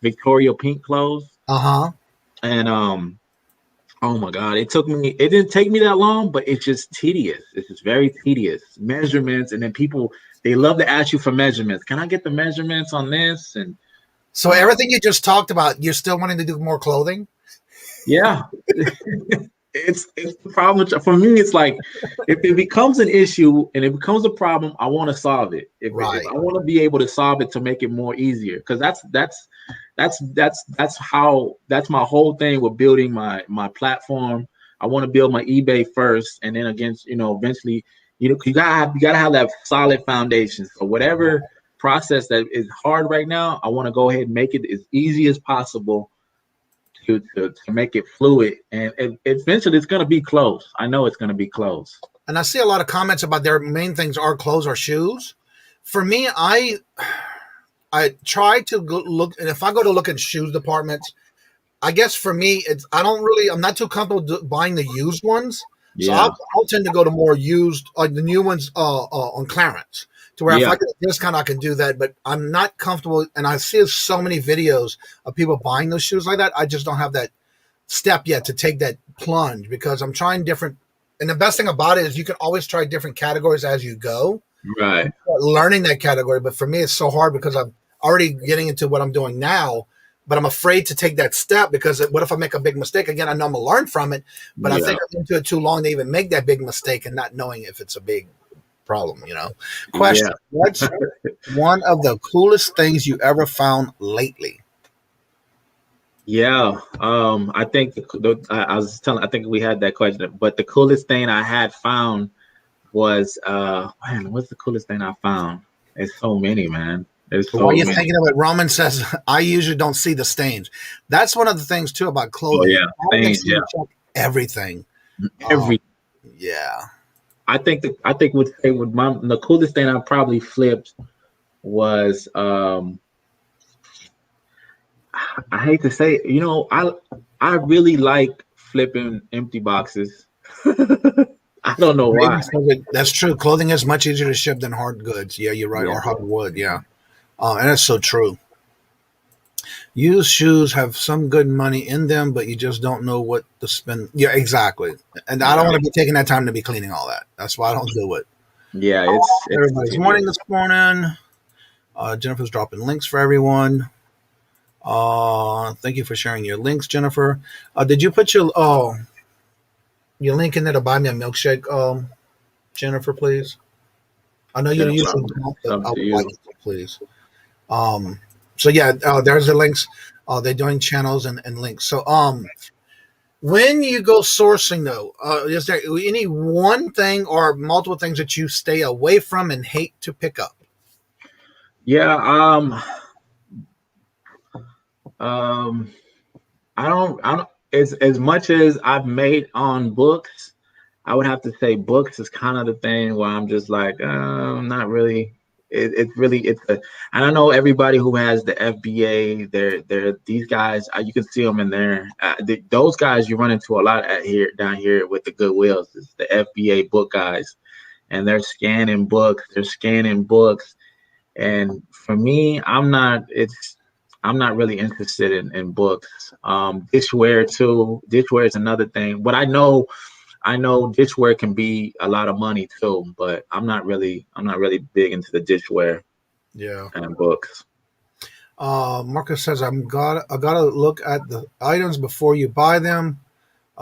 Victoria pink clothes. And oh my God, it didn't take me that long, but it's just tedious. It's just very tedious. Measurements, and then people, they love to ask you for measurements. Can I get the measurements on this? And so everything you just talked about, you're still wanting to do more clothing? Yeah. It's the problem for me. It's like, if it becomes an issue and it becomes a problem, I want to solve it. If I want to be able to solve it to make it more easier, because that's my whole thing with building my platform. I want to build my eBay first, and then eventually, you gotta have that solid foundation. So whatever process that is hard right now, I want to go ahead and make it as easy as possible to make it fluid, and eventually it's going to be close. I know it's going to be close. And I see a lot of comments about their main things are clothes or shoes. For me, I try to look, and if I go to look at shoes departments, I guess for me, I'm not too comfortable buying the used ones. So I'll tend to go to more used, like the new ones on clearance. To where if I get a discount, I can do that, but I'm not comfortable. And I see so many videos of people buying those shoes like that. I just don't have that step yet to take that plunge, because I'm trying different. And the best thing about it is you can always try different categories as you go. Right. Learning that category. But for me, it's so hard because I'm already getting into what I'm doing now, but I'm afraid to take that step, because what if I make a big mistake? Again, I know I'm going to learn from it, but I think I'm into it too long to even make that big mistake and not knowing if it's a big problem, Question: what's one of the coolest things you ever found lately? I think I think we had that question, but the coolest thing I had found was what's the coolest thing I found? There's so many, man. While you're thinking of it, Roman says, I usually don't see the stains. That's one of the things too about clothing. Stains, everything. I think the coolest thing I probably flipped was, I hate to say it, I really like flipping empty boxes. I don't know why. That's true. Clothing is much easier to ship than hard goods. Yeah, you're right. Or hard wood. Yeah. And that's so true. Used shoes have some good money in them, but you just don't know what to spend. Yeah, exactly. And I don't want to be taking that time to be cleaning all that. That's why I don't do it. Yeah, everybody's morning this morning. Jennifer's dropping links for everyone. Thank you for sharing your links, Jennifer. Did you put your link in there to buy me a milkshake, Jennifer, please? I know you usually don't, but I would like it, please. So there's the links. They're doing channels and links. So when you go sourcing though, is there any one thing or multiple things that you stay away from and hate to pick up? I don't as much as I've made on books, I would have to say books is kind of the thing where I'm just like, I'm not really. it's really I don't know everybody who has the FBA. They're these guys. You can see them in there. Those guys you run into a lot down here with the Goodwills. It's the FBA book guys, and they're scanning books. And for me, I'm not really interested in books. Dishware too. Dishware is another thing. But I know dishware can be a lot of money too. But I'm not really big into the dishware. Yeah. And books. Marcus says I gotta look at the items before you buy them,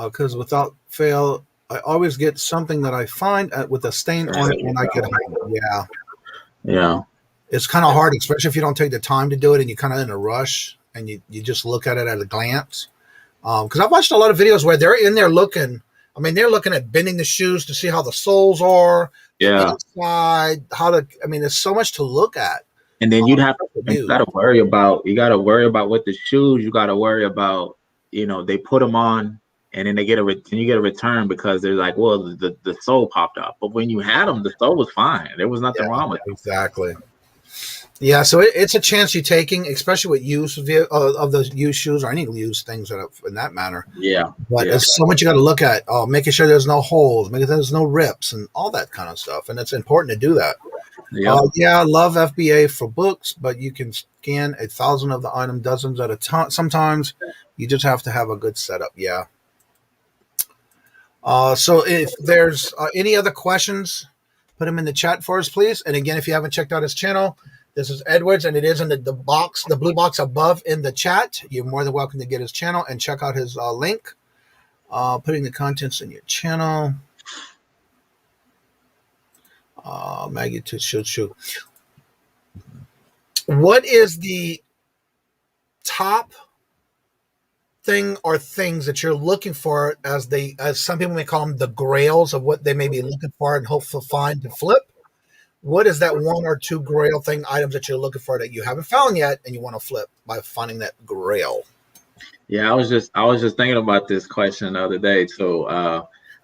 because without fail, I always get something that I find with a stain on it when I get home. Yeah. Yeah. It's kind of hard, especially if you don't take the time to do it and you're kind of in a rush and you just look at it at a glance. Because I've watched a lot of videos where they're in there looking. I mean, they're looking at bending the shoes to see how the soles are. Yeah. Inside, there's so much to look at. And then you gotta worry about with the shoes. You gotta worry about, they put them on and then you get a return because they're like, well, the sole popped up. But when you had them, the sole was fine. There was nothing wrong with it. Exactly. Yeah, so it's a chance you're taking, especially with use of those used shoes or any used things in that manner. Yeah. But there's so much you got to look at. Making sure there's no holes, making sure there's no rips, and all that kind of stuff. And it's important to do that. I love FBA for books, but you can scan 1,000 of the item, dozens at a time. Sometimes you just have to have a good setup. Yeah. So if there's any other questions, put them in the chat for us, please. And again, if you haven't checked out his channel, this is Edwards, and it is in the box, the blue box above in the chat. You're more than welcome to get his channel and check out his link. Putting the contents in your channel. Maggie to shoot. What is the top thing or things that you're looking for as some people may call them the grails of what they may be looking for and hope to find to flip? What is that one or two grail items that you're looking for that you haven't found yet and you want to flip by finding that grail? Yeah, I was just thinking about this question the other day. So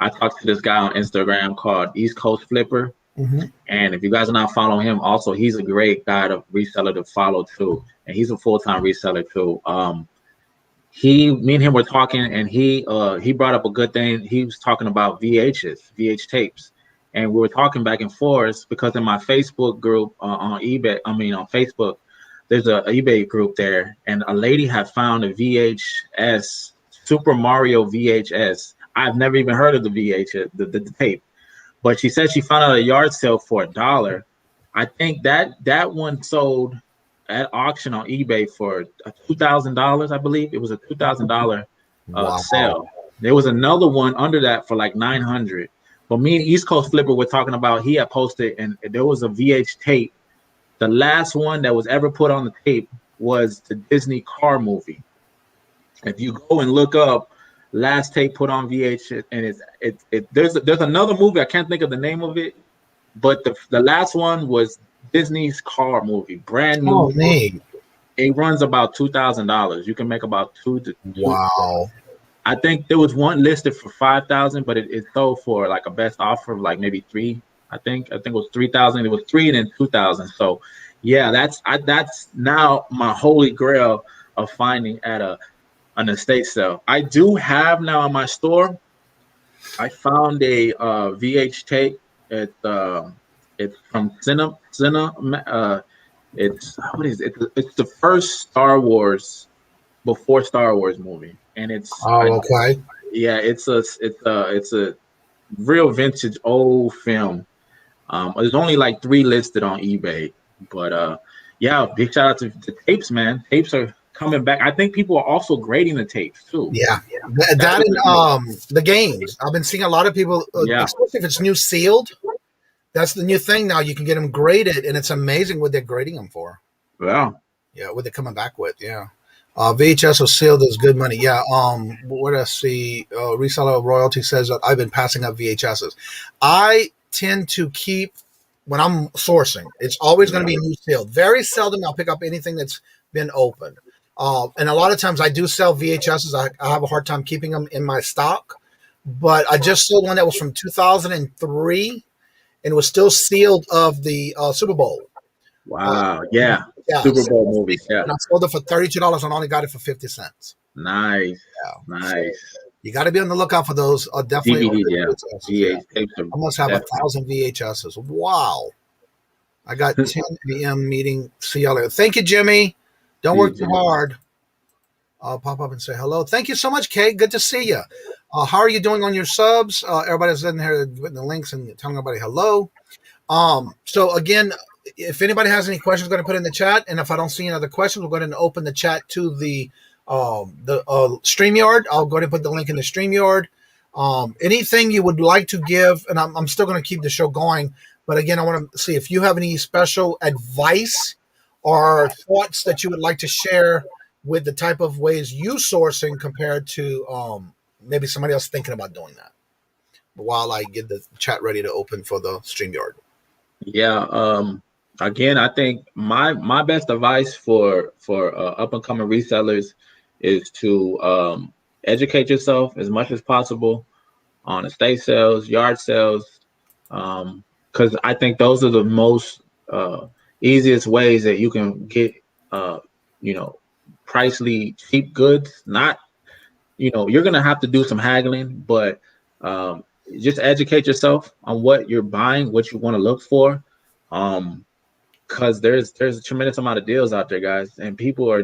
I talked to this guy on Instagram called East Coast Flipper. Mm-hmm. And if you guys are not following him, also he's a great guy reseller to follow too, and he's a full-time reseller too. Me and him were talking, and he brought up a good thing. He was talking about VH tapes, and we were talking back and forth because in my Facebook group on Facebook, there's a eBay group there, and a lady had found a VHS Super Mario VHS. I've never even heard of the VHS, the tape. But she said she found out a yard sale for $1. I think that one sold at auction on eBay for $2,000. I believe it was a $2,000 sale. There was another one under that for like $900. But me and East Coast Flipper were talking about. He had posted, and there was a VH tape. The last one that was ever put on the tape was the Disney car movie. If you go and look up last tape put on VH, and there's another movie, I can't think of the name of it, but the last one was Disney's car movie, brand new. Oh, name. It runs about $2,000. You can make about $2,000 to $2,000. Wow. I think there was one listed for $5,000, but it sold for like a best offer of like maybe $3,000. I think it was $3,000. It was $3,000 and then $2,000. So yeah, that's now my holy grail of finding at an estate sale. I do have now in my store. I found a VH tape. It's from Cinema. It's the first Star Wars before Star Wars movie, and it's okay. Yeah, it's a real vintage old film. There's only like 3 listed on eBay, but yeah, big shout out to the tapes, man. Tapes are coming back. I think people are also grading the tapes too. Yeah, that and the games. I've been seeing a lot of people, especially if it's new sealed. That's the new thing now. You can get them graded, and it's amazing what they're grading them for. Yeah, what they're coming back with. Yeah, VHS was sealed is good money. Yeah. What I see, reseller royalty says that I've been passing up VHSs. I tend to keep when I'm sourcing. It's always going to be new sealed. Very seldom I'll pick up anything that's been opened. And a lot of times I do sell VHSs. I have a hard time keeping them in my stock, but I just sold one that was from 2003 and it was still sealed of the Super Bowl. Wow. Yeah. Yeah. Super Bowl movies. Yeah. And I sold it for $32 and only got it for 50 cents. Nice. Yeah. Nice. So you got to be on the lookout for those. Definitely. DVD, yeah. VHSs, tapes are I must have definitely. 1,000 VHSs. Wow. I got 10 a.m. meeting. See y'all later. Thank you, Jimmy. Don't work too hard. I'll pop up and say hello. Thank you so much, Kate. Good to see you. How are you doing on your subs? Everybody's in here putting the links and telling everybody hello. So again, if anybody has any questions, go ahead and put in the chat. And if I don't see any other questions, we'll go ahead and open the chat to the StreamYard. I'll go ahead and put the link in the StreamYard. Anything you would like to give, and I'm still going to keep the show going. But again, I want to see if you have any special advice or thoughts that you would like to share with the type of ways you sourcing compared to maybe somebody else thinking about doing that. While I get the chat ready to open for the StreamYard. Yeah. Again, I think my best advice for up and coming resellers is to educate yourself as much as possible on estate sales, yard sales, because I think those are the most easiest ways that you can get pricely cheap goods. Not, you're gonna have to do some haggling, but just educate yourself on what you're buying, what you want to look for, because there's a tremendous amount of deals out there, guys, and people are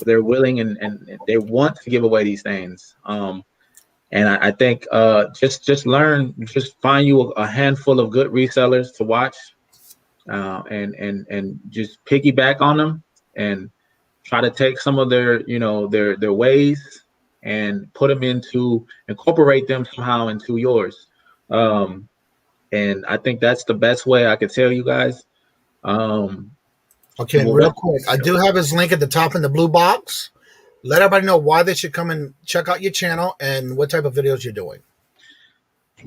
they're willing and they want to give away these things. And I think just learn, just find you a handful of good resellers to watch, and just piggyback on them and try to take some of their their ways and incorporate them somehow into yours. And I think that's the best way I could tell you guys. Okay, real quick, I do have his link at the top in the blue box. Let everybody know why they should come and check out your channel and what type of videos you're doing.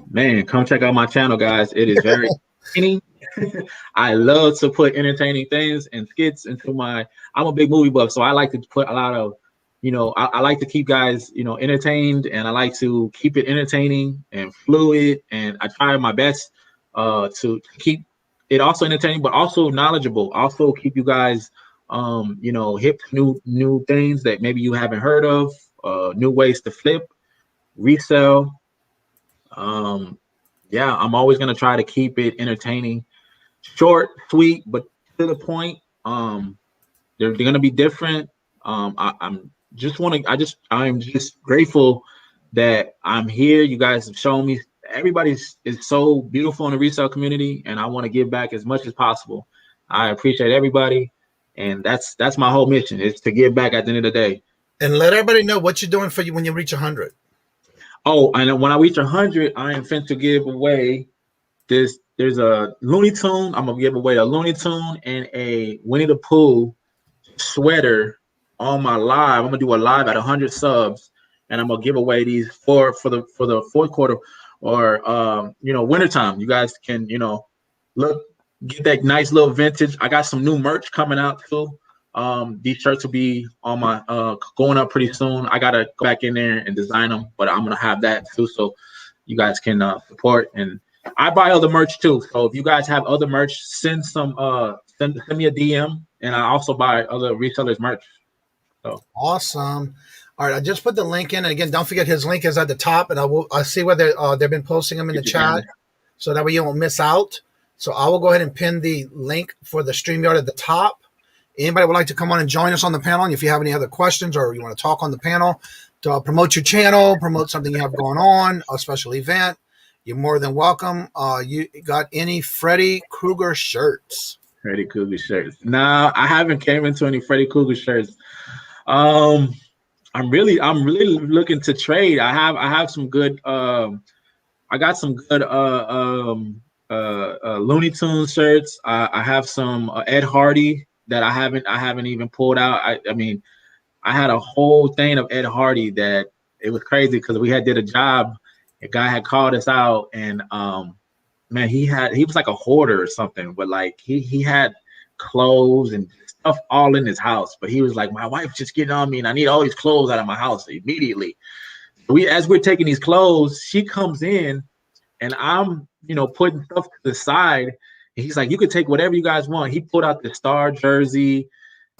Man, come check out my channel, guys. It is very entertaining. I love to put entertaining things and skits into I'm a big movie buff, so I like to put a lot of, I like to keep guys, entertained, and I like to keep it entertaining and fluid, and I try my best to keep it also entertaining, but also knowledgeable. Also keep you guys hip to new things that maybe you haven't heard of, new ways to flip, resell. Yeah, I'm always gonna try to keep it entertaining, short, sweet, but to the point. They're gonna be different. I'm just grateful that I'm here. You guys have shown me everybody is so beautiful in the resale community, and I want to give back as much as possible. I appreciate everybody. And that's my whole mission, is to give back at the end of the day. And let everybody know what you're doing for you when you reach 100. Oh, and when I reach 100, I am fin to give away this. There's a Looney Tune. I'm gonna give away a Looney Tune and a Winnie the Pooh sweater on my live. I'm gonna do a live at 100 subs, and I'm gonna give away these for the fourth quarter or wintertime. You guys can get that nice little vintage. I got some new merch coming out too. These shirts will be on my going up pretty soon. I gotta go back in there and design them, but I'm gonna have that too, so you guys can support. And I buy other merch too, so if you guys have other merch, send me a DM, and I also buy other resellers merch. So awesome. All right, I just put the link in, and again, don't forget his link is at the top, and I'll see whether they've been posting them in the chat, so that way you won't miss out. So I will go ahead and pin the link for the StreamYard at the top. Anybody would like to come on and join us on the panel, and if you have any other questions or you want to talk on the panel to promote your channel, promote something you have going on, a special event, you're more than welcome. You got any Freddy Krueger shirts? Freddy Krueger shirts. No, I haven't came into any Freddy Krueger shirts. I'm really looking to trade. I have some good. I got some good Looney Tunes shirts. I have some Ed Hardy that I haven't even pulled out. I mean, I had a whole thing of Ed Hardy that it was crazy because we did a job. A guy had called us out, and man, he was like a hoarder or something, but like he had clothes and stuff all in his house. But he was like, my wife's just getting on me, and I need all these clothes out of my house immediately. As we're taking these clothes, she comes in, and I'm putting stuff to the side, he's like, you could take whatever you guys want. He pulled out the star jersey.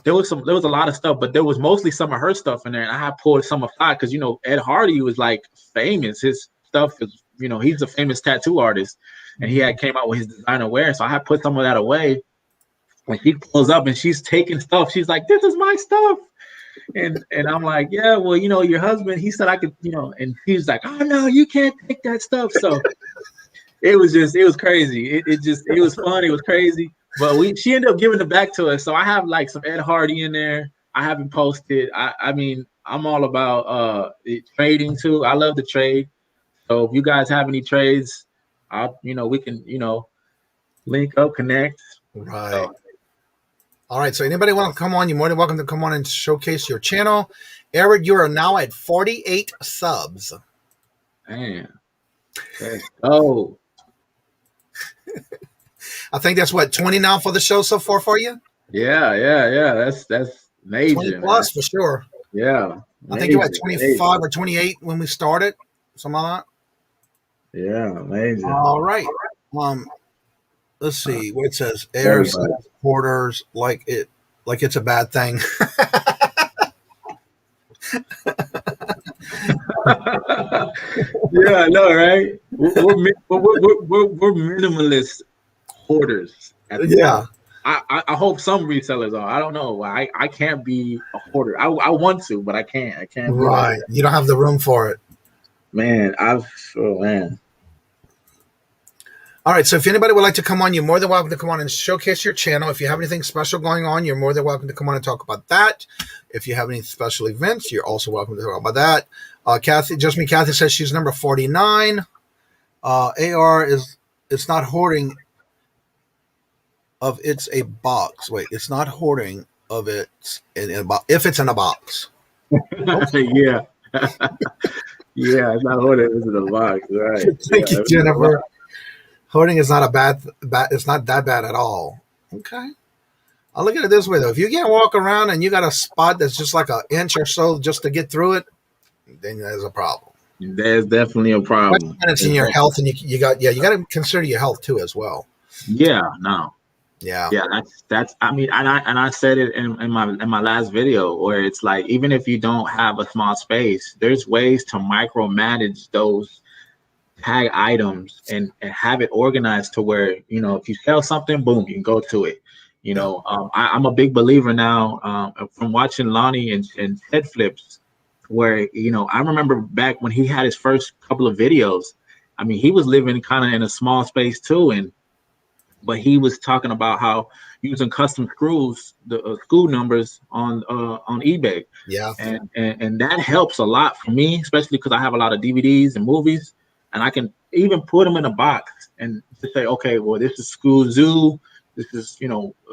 There was a lot of stuff, but there was mostly some of her stuff in there. And I had pulled some aside because, you know, Ed Hardy was like famous. His stuff is, you know, he's a famous tattoo artist, and he had came out with his designer wear. So I had put some of that away. When she pulls up and she's taking stuff, she's like, this is my stuff. And I'm like, yeah, well, you know, your husband, he said I could, you know, and he's like, oh no, you can't take that stuff. So it was crazy. It was fun. It was crazy. But she ended up giving it back to us. So I have like some Ed Hardy in there. I haven't posted. I mean, I'm all about trading too. I love to trade. So if you guys have any trades, we can, link up, connect. Right. So, all right. So anybody want to come on, you're more than welcome to come on and showcase your channel. Eric, you are now at 48 subs. Man. Let's go. I think that's what, 20 now for the show so far for you? Yeah. That's major. 20 plus for sure. Yeah. I think you're at 25 or 28 when we started. Something like that. Yeah, amazing. All right. Let's see what it says. Airs supporters like it's a bad thing. Yeah, I know, right? We're minimalist hoarders. Yeah. I hope some resellers are. I don't know. I can't be a hoarder. I want to, but I can't. I can't. Right. You don't have the room for it. Man, All right, so if anybody would like to come on, you're more than welcome to come on and showcase your channel. If you have anything special going on, you're more than welcome to come on and talk about that. If you have any special events, you're also welcome to talk about that. Kathy says she's number 49. AR it's not hoarding of it's a box. Wait, it's not hoarding of it's in a box if it's in a box. Yeah. Yeah, it's not hoarding, it's in a box, right? Thank you, Jennifer. Hoarding is not it's not that bad at all. Okay. I'll look at it this way though. If you can't walk around and you got a spot that's just like an inch or so just to get through it, then there's a problem. There's definitely a problem. And it's in your health, and you got to consider your health too as well. Yeah, no. Yeah. That's I mean, and I said it in my last video where it's like, even if you don't have a small space, there's ways to micromanage those tag items and have it organized to where, if you sell something, boom, you can go to it. I'm a big believer now from watching Lonnie and Ted Flips, where, I remember back when he had his first couple of videos. I mean, he was living kind of in a small space too, but he was talking about how using custom screws, the screw numbers on eBay. Yeah. And that helps a lot for me, especially because I have a lot of DVDs and movies. And I can even put them in a box and just say, okay, well, this is School Zoo, this is,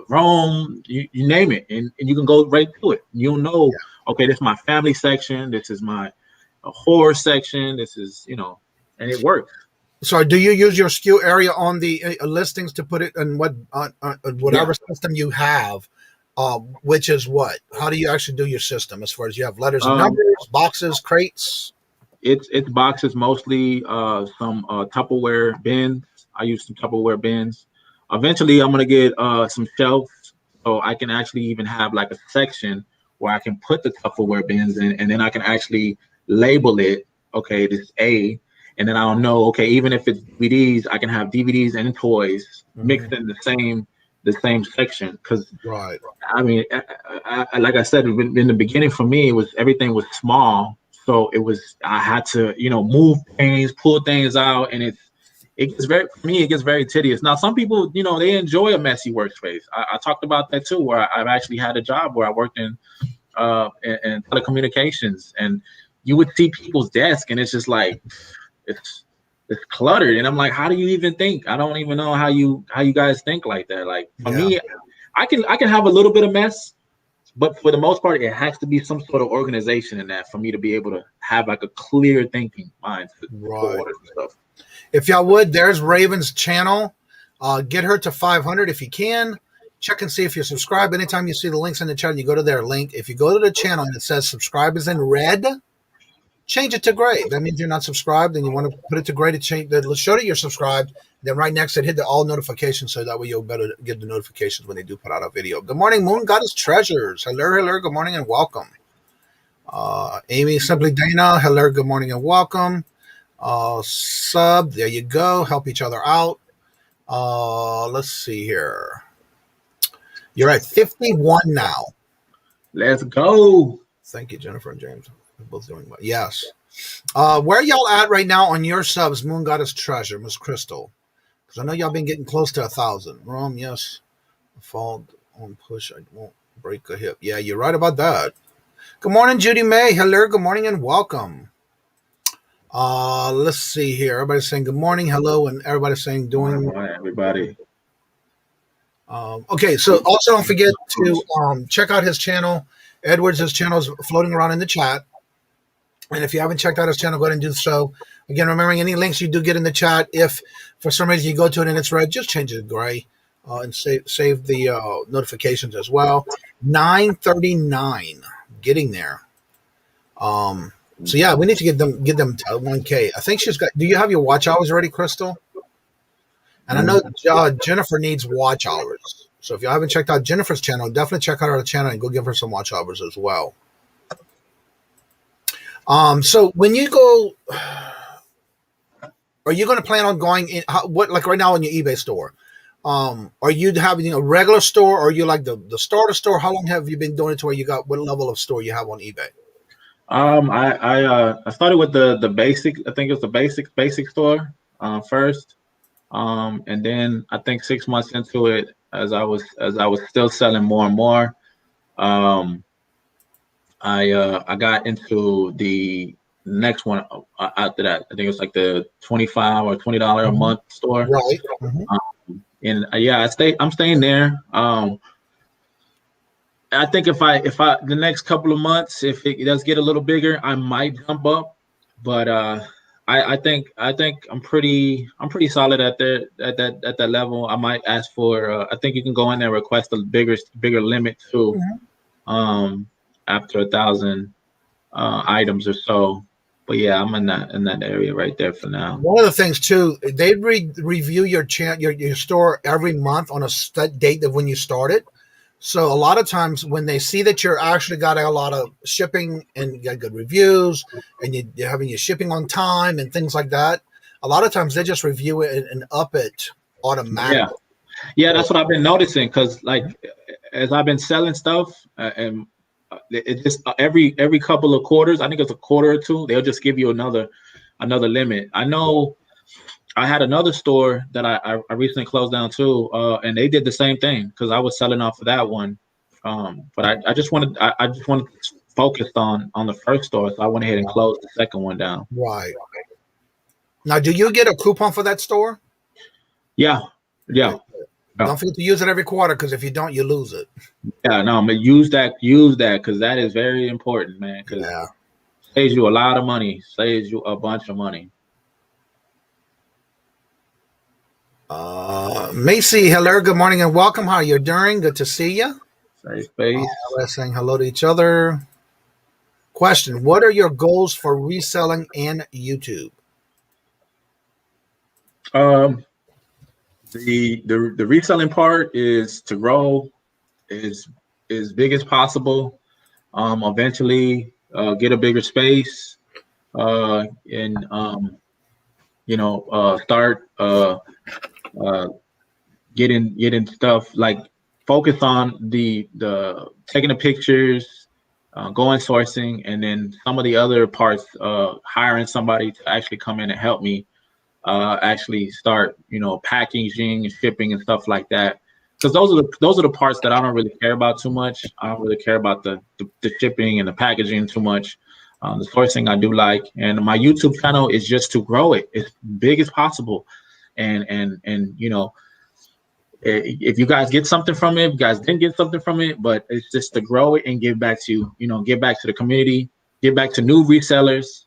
Rome, you name it. And you can go right to it. You'll know, okay, this is my family section, this is my horror section, this is, and it works. So do you use your SKU area on the listings to put it in whatever system you have, which is what? How do you actually do your system as far as you have letters and numbers, boxes, crates? It's boxes, mostly some Tupperware bins. I use some Tupperware bins. Eventually, I'm going to get some shelves so I can actually even have like a section where I can put the Tupperware bins in, and then I can actually label it, okay, this A, and then I'll know, okay, even if it's DVDs, I can have DVDs and toys mixed in the same section. Because, right. I mean, I like I said, in the beginning for me, everything was small. So I had to, move things, pull things out, and it gets very tedious. Now, some people, they enjoy a messy workspace. I talked about that too, where I've actually had a job where I worked in telecommunications, and you would see people's desk, and it's just like, it's cluttered. And I'm like, how do you even think? I don't even know how you guys think like that. Like for me, I can have a little bit of mess, but for the most part, it has to be some sort of organization in that for me to be able to have like a clear thinking mind for orders and stuff. If y'all would, there's Raven's channel. Get her to 500 if you can. Check and see if you're subscribed. Anytime you see the links in the channel, you go to their link. If you go to the channel and it says subscribe is in red, change it to gray. That means you're not subscribed, and you want to put it to gray to show that you're subscribed, Then right next to it, hit the all notifications so that way you'll better get the notifications when they do put out a video. Good morning, Moon Goddess Treasures. Hello, good morning and welcome. Amy Simply Dana, hello, good morning and welcome. Sub, there you go. Help each other out. Let's see here. You're at 51 now. Let's go. Thank you, Jennifer and James. We're both doing well. Yes. Where y'all at right now on your subs, Moon Goddess Treasure, Miss Crystal? Because I know y'all been getting close to 1,000. Rome, yes. Fall on push. I won't break a hip. Yeah, you're right about that. Good morning, Judy May. Hello, good morning, and welcome. Let's see here. Everybody's saying good morning, hello, and everybody's saying doing. Good morning, everybody. Okay, so also don't forget to check out his channel. Edwards' channel is floating around in the chat. And if you haven't checked out his channel, go ahead and do so. Again, remembering any links you do get in the chat, if for some reason you go to it and it's red, just change it to gray and save the notifications as well. 9:39, getting there. So yeah, we need to get them to 1K. I think she's got. Do you have your watch hours ready, Crystal? And I know Jennifer needs watch hours. So if you haven't checked out Jennifer's channel, definitely check out her channel and go give her some watch hours as well. So when you go, are you going to plan on going in? Like right now in your eBay store? Are you having a regular store, or are you like the starter store? How long have you been doing it to where you got what level of store you have on eBay? I started with the basic. I think it was the basic store first, and then I think 6 months into it, as I was still selling more and more, I got into the next one after that. I think it was like the $25 or $20 a month store. Right. Mm-hmm. And yeah, I'm staying there. I think if I the next couple of months, if it does get a little bigger, I might jump up. But I think I'm pretty solid at that level. I might ask for. I think you can go in there and request a bigger limit too. Mm-hmm. After 1,000 items or so. But yeah, I'm in that area right there for now. One of the things too, they review your store every month on a set date of when you started. So a lot of times when they see that you're actually got a lot of shipping and you got good reviews and you're having your shipping on time and things like that, a lot of times they just review it and up it automatically. Yeah, that's what I've been noticing, because like as I've been selling stuff and it just every couple of quarters, I think it's a quarter or two, they'll just give you another limit. I know I had another store that I recently closed down too, and they did the same thing because I was selling off of that one. But I just wanted to focus on the first store, so I went ahead and closed the second one down. Right. Now, do you get a coupon for that store? Yeah. Don't forget to use it every quarter, because if you don't, you lose it. Yeah, no, but use that because that is very important, man. Because it saves you a lot of money, saves you a bunch of money. Macy, hello, good morning and welcome. How are you doing? Good to see you. Safe space. We're saying hello to each other. Question: what are your goals for reselling and YouTube? The reselling part is to grow as big as possible. Eventually get a bigger space and start getting stuff, like focus on the taking the pictures, going sourcing, and then some of the other parts, hiring somebody to actually come in and help me actually start, packaging and shipping and stuff like that. Because those are the parts that I don't really care about too much. I don't really care about the shipping and the packaging too much. The sourcing I do like, and my YouTube channel is just to grow it as big as possible. And if you guys get something from it, if you guys didn't get something from it, but it's just to grow it and give back to the community, give back to new resellers,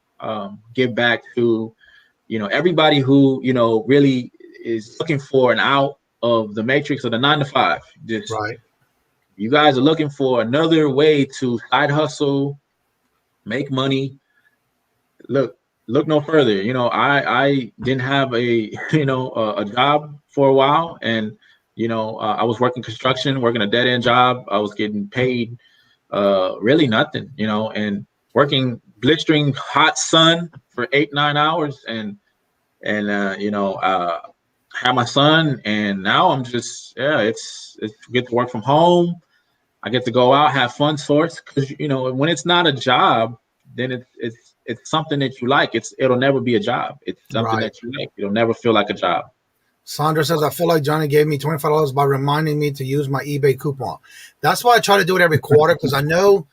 give back to everybody who really is looking for an out of the matrix of the 9-to-5. Just right. You guys are looking for another way to side hustle, make money. Look, look no further. You know, I didn't have a a job for a while, and I was working construction, working a dead end job. I was getting paid really nothing, and working blistering hot sun for 8-9 hours, and had my son, and now I'm just it's get to work from home. I get to go out, have fun source, because when it's not a job, then it's something that you like. It'll never be a job. It's something Right. that you like. It'll never feel like a job. Sandra says, I feel like Johnny gave me $25 by reminding me to use my eBay coupon. That's why I try to do it every quarter, because I know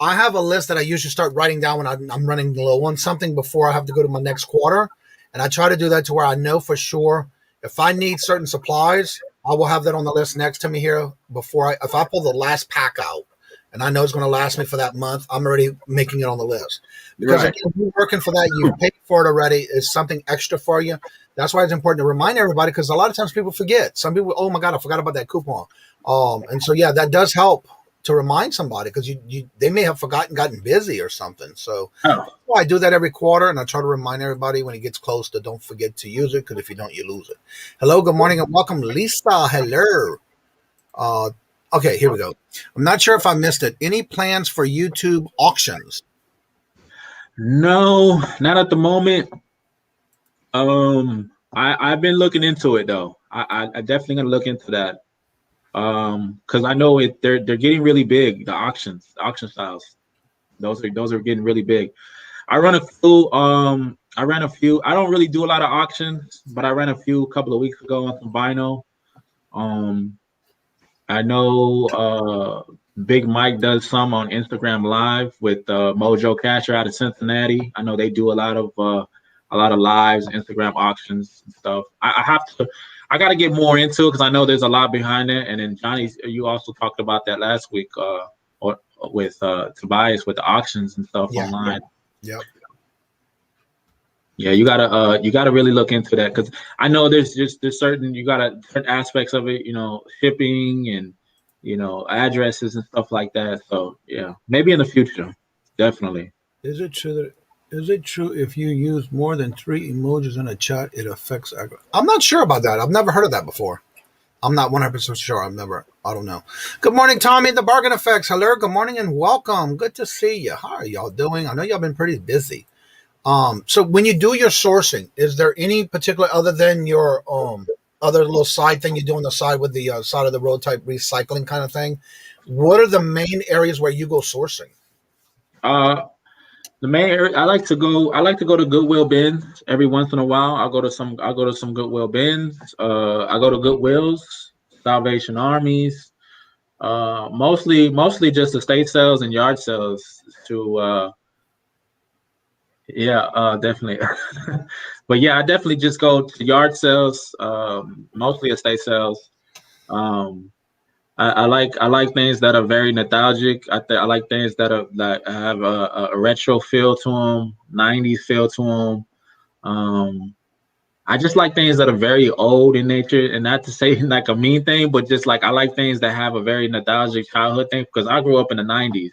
I have a list that I usually start writing down when I'm running low on something before I have to go to my next quarter. And I try to do that to where I know for sure if I need certain supplies, I will have that on the list next to me here before if I pull the last pack out and I know it's going to last me for that month, I'm already making it on the list. Because Right. again, you're working for that, you've paid for it already, is something extra for you. That's why it's important to remind everybody, because a lot of times people forget. Some people, oh my God, I forgot about that coupon. And so, yeah, that does help to remind somebody, because they may have forgotten, gotten busy or something. So I do that every quarter, and I try to remind everybody when it gets close to don't forget to use it, because if you don't, you lose it. Hello, good morning, and welcome, Lisa. Hello. Okay, here we go. I'm not sure if I missed it. Any plans for YouTube auctions? No, not at the moment. I've been looking into it though. I definitely gonna look into that. Because I know they're getting really big. The auction styles, those are getting really big. I run a few. I don't really do a lot of auctions, but I ran a few a couple of weeks ago on some vinyl. I know Big Mike does some on Instagram Live with Mojo Casher out of Cincinnati. I know they do a lot of lives, Instagram auctions and stuff. I got to get more into it, because I know there's a lot behind it. And then Johnny, you also talked about that last week or with Tobias with the auctions and stuff online. Yep. Yeah, you gotta really look into that, because I know there's certain aspects of it, shipping and addresses and stuff like that. So yeah, maybe in the future, definitely. Is it true if you use more than 3 emojis in a chat, it affects I'm not sure about that. I've never heard of that before. I'm not 100% sure. I don't know. Good morning, Tommy, the Bargain Effects. Hello, good morning and welcome. Good to see you. How are y'all doing? I know y'all been pretty busy. So when you do your sourcing, is there any particular, other than your other little side thing you do on the side with the side of the road type recycling kind of thing? What are the main areas where you go sourcing? The main area I like to go to Goodwill bins every once in a while. I'll go to some Goodwill bins. I go to Goodwills, Salvation Armies, mostly just estate sales and yard sales to definitely. But yeah, I definitely just go to yard sales, mostly estate sales. I like things that are very nostalgic. I like things that have a retro feel to them, 90s feel to them. I just like things that are very old in nature, and not to say like a mean thing, but just like I like things that have a very nostalgic childhood thing, because I grew up in the 90s.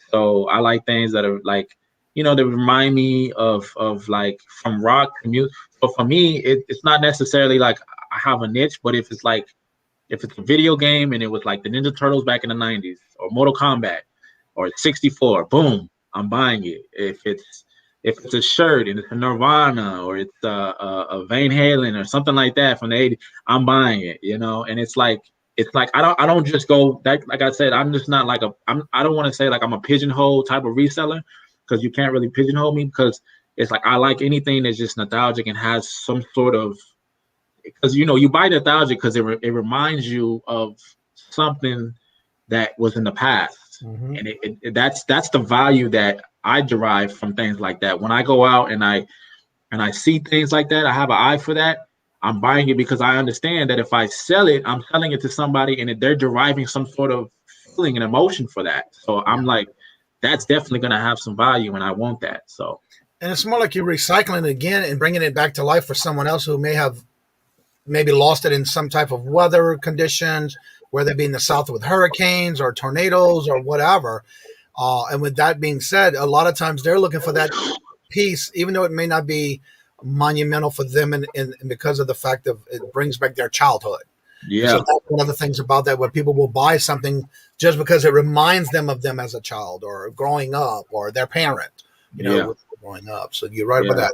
So I like things that are like, that remind me of like from rock to music. So for me, it's not necessarily like I have a niche, but if it's a video game and it was like the Ninja Turtles back in the 90s, or Mortal Kombat, or 64, boom, I'm buying it. If it's a shirt and it's a Nirvana, or it's a Van Halen or something like that from the 80s, I'm buying it, and it's like I don't just go that, like I said, I'm just not like I don't want to say like I'm a pigeonhole type of reseller, because you can't really pigeonhole me, because it's like I like anything that's just nostalgic and has some sort of, because you buy nostalgic because it reminds you of something that was in the past, and that's the value that I derive from things like that. When I go out and I see things like that, I have an eye for that. I'm buying it because I understand that if I sell it, I'm selling it to somebody, and they're deriving some sort of feeling and emotion for that. So I'm like, that's definitely going to have some value, and I want that. So, and it's more like you're recycling it again and bringing it back to life for someone else who may have maybe lost it in some type of weather conditions, whether it be in the south with hurricanes or tornadoes or whatever. And with that being said, a lot of times they're looking for that piece, even though it may not be monumental for them, and because of the fact of it brings back their childhood. Yeah. So that's one of the things about that, where people will buy something just because it reminds them of them as a child or growing up or their parent, growing up. So you're right about that.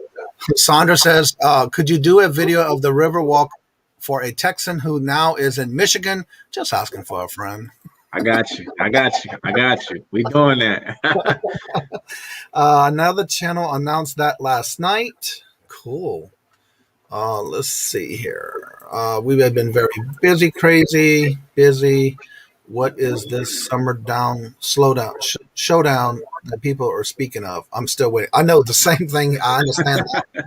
Sandra says, could you do a video of the Riverwalk for a Texan who now is in Michigan? Just asking for a friend. I got you. We doing that. Another channel announced that last night. Cool. Let's see here. We have been very busy. What is this summer showdown that people are speaking of? I'm still waiting. I know the same thing. I understand that.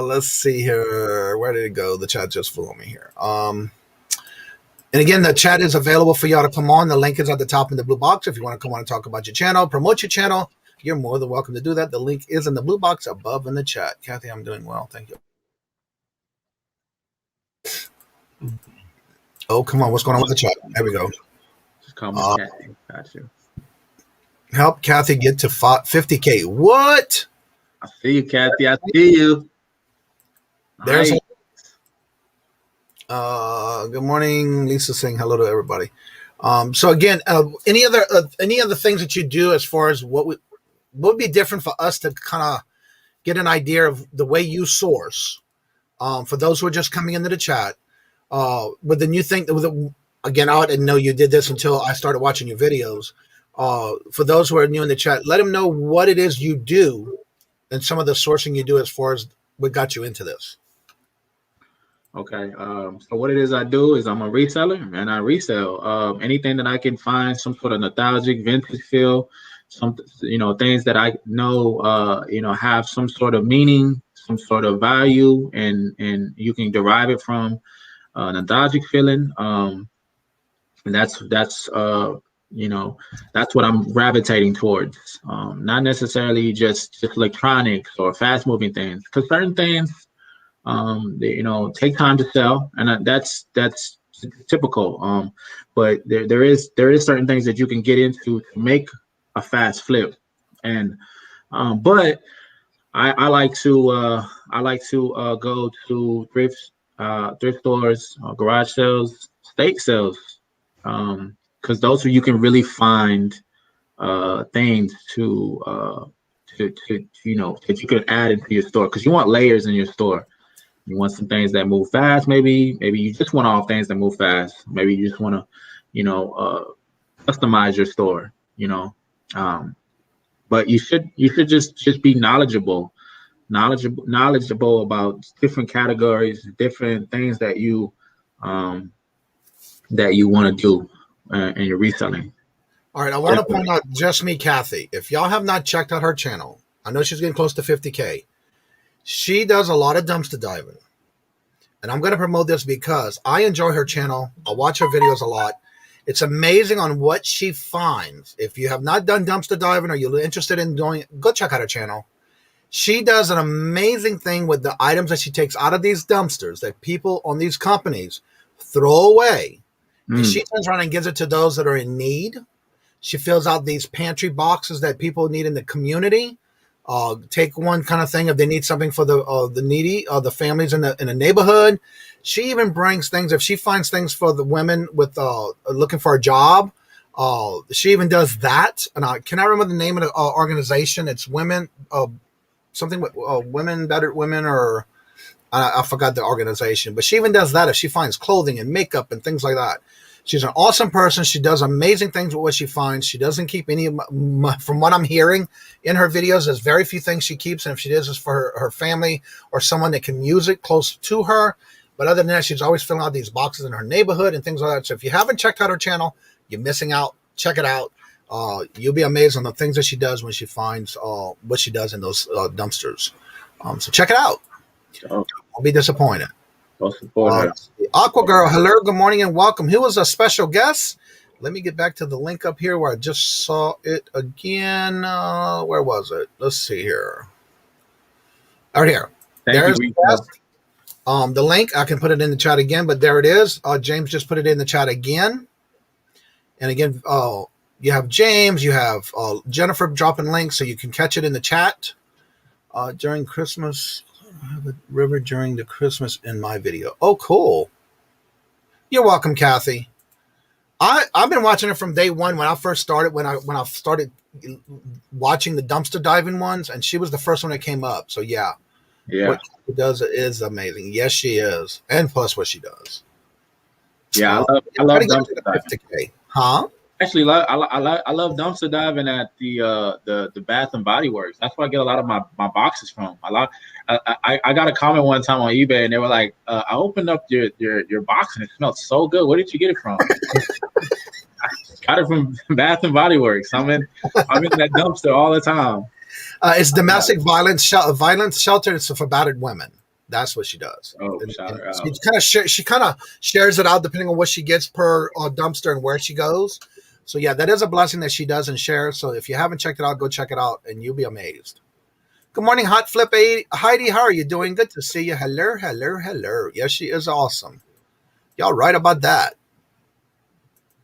Let's see here. Where did it go? The chat just flew on me here. And again, the chat is available for y'all to come on. The link is at the top in the blue box. If you want to come on and talk about your channel, promote your channel, you're more than welcome to do that. The link is in the blue box above in the chat. Kathy, I'm doing well. Thank you. Oh, come on. What's going on with the chat? There we go. Just call me Kathy. Got you. Help Kathy get to 50K. What? I see you, Kathy. I see you. There's good morning, Lisa saying hello to everybody. So again, any other things that you do as far as what would be different for us to kind of get an idea of the way you source, for those who are just coming into the chat, with the new thing, again, I didn't know you did this until I started watching your videos. For those who are new in the chat, let them know what it is you do and some of the sourcing you do as far as what got you into this. Okay. So what it is I do is I'm a reseller and I resell anything that I can find some sort of nostalgic vintage feel, some things that I know have some sort of meaning, some sort of value, and you can derive it from nostalgic feeling. And that's what I'm gravitating towards. Not necessarily just electronics or fast moving things, because certain things take time to sell, and that's typical. But there is certain things that you can get into to make a fast flip, and but I like to go to thrift stores, garage sales, estate sales, because those are you can really find things that you could add into your store, because you want layers in your store. You want some things that move fast. Maybe you just want all things that move fast. Maybe you just want to, customize your store. But you should just be knowledgeable about different categories, different things that you want to do in your reselling. All right, I want to point out Just Me Kathy. If y'all have not checked out her channel, I know she's getting close to 50K. She does a lot of dumpster diving. And I'm going to promote this because I enjoy her channel. I watch her videos a lot. It's amazing on what she finds. If you have not done dumpster diving or you're interested in doing it, go check out her channel. She does an amazing thing with the items that she takes out of these dumpsters that people on these companies throw away. And she turns around and gives it to those that are in need. She fills out these pantry boxes that people need in the community. Take one kind of thing if they need something for the needy, the families in the neighborhood. She even brings things, if she finds things for the women with looking for a job. She even does that. And I cannot remember the name of the organization. It's women, something with women, better women, or I forgot the organization. But she even does that if she finds clothing and makeup and things like that. She's an awesome person. She does amazing things with what she finds. She doesn't keep any, from what I'm hearing in her videos, there's very few things she keeps. And if she does, it's for her family or someone that can use it close to her. But other than that, she's always filling out these boxes in her neighborhood and things like that. So if you haven't checked out her channel, you're missing out. Check it out. You'll be amazed on the things that she does when she finds what she does in those dumpsters. So check it out. Don't be disappointed. Aqua Girl, hello, good morning and welcome. Who was a special guest? Let me get back to the link up here where I just saw it again. Where was it? Let's see here. Right here. There's the guest. The link, I can put it in the chat again, but there it is. James just put it in the chat again. And again, You have James, you have Jennifer dropping links so you can catch it in the chat. During Christmas, I have a river during the Christmas in my video. Oh, cool. You're welcome, Kathy. I've been watching it from day one when I first started, when I started watching the dumpster diving ones, and she was the first one that came up. So yeah. What she does is amazing. Yes, she is. And plus what she does. Yeah, I love dumpster diving. Huh? Actually, I love dumpster diving at the Bath and Body Works. That's where I get a lot of my boxes from. I got a comment one time on eBay, and they were like, "I opened up your box and it smelled so good. Where did you get it from?" I got it from Bath and Body Works. I'm in that dumpster all the time. It's domestic violence shelter for battered women. That's what she does. Oh, she kind of shares it out depending on what she gets per dumpster and where she goes. So yeah, that is a blessing that she does and shares. So if you haven't checked it out, go check it out and you'll be amazed. Good morning, Hot Flip Heidi. How are you doing? Good to see you. Hello, hello, hello. Yes, she is awesome. Y'all right about that.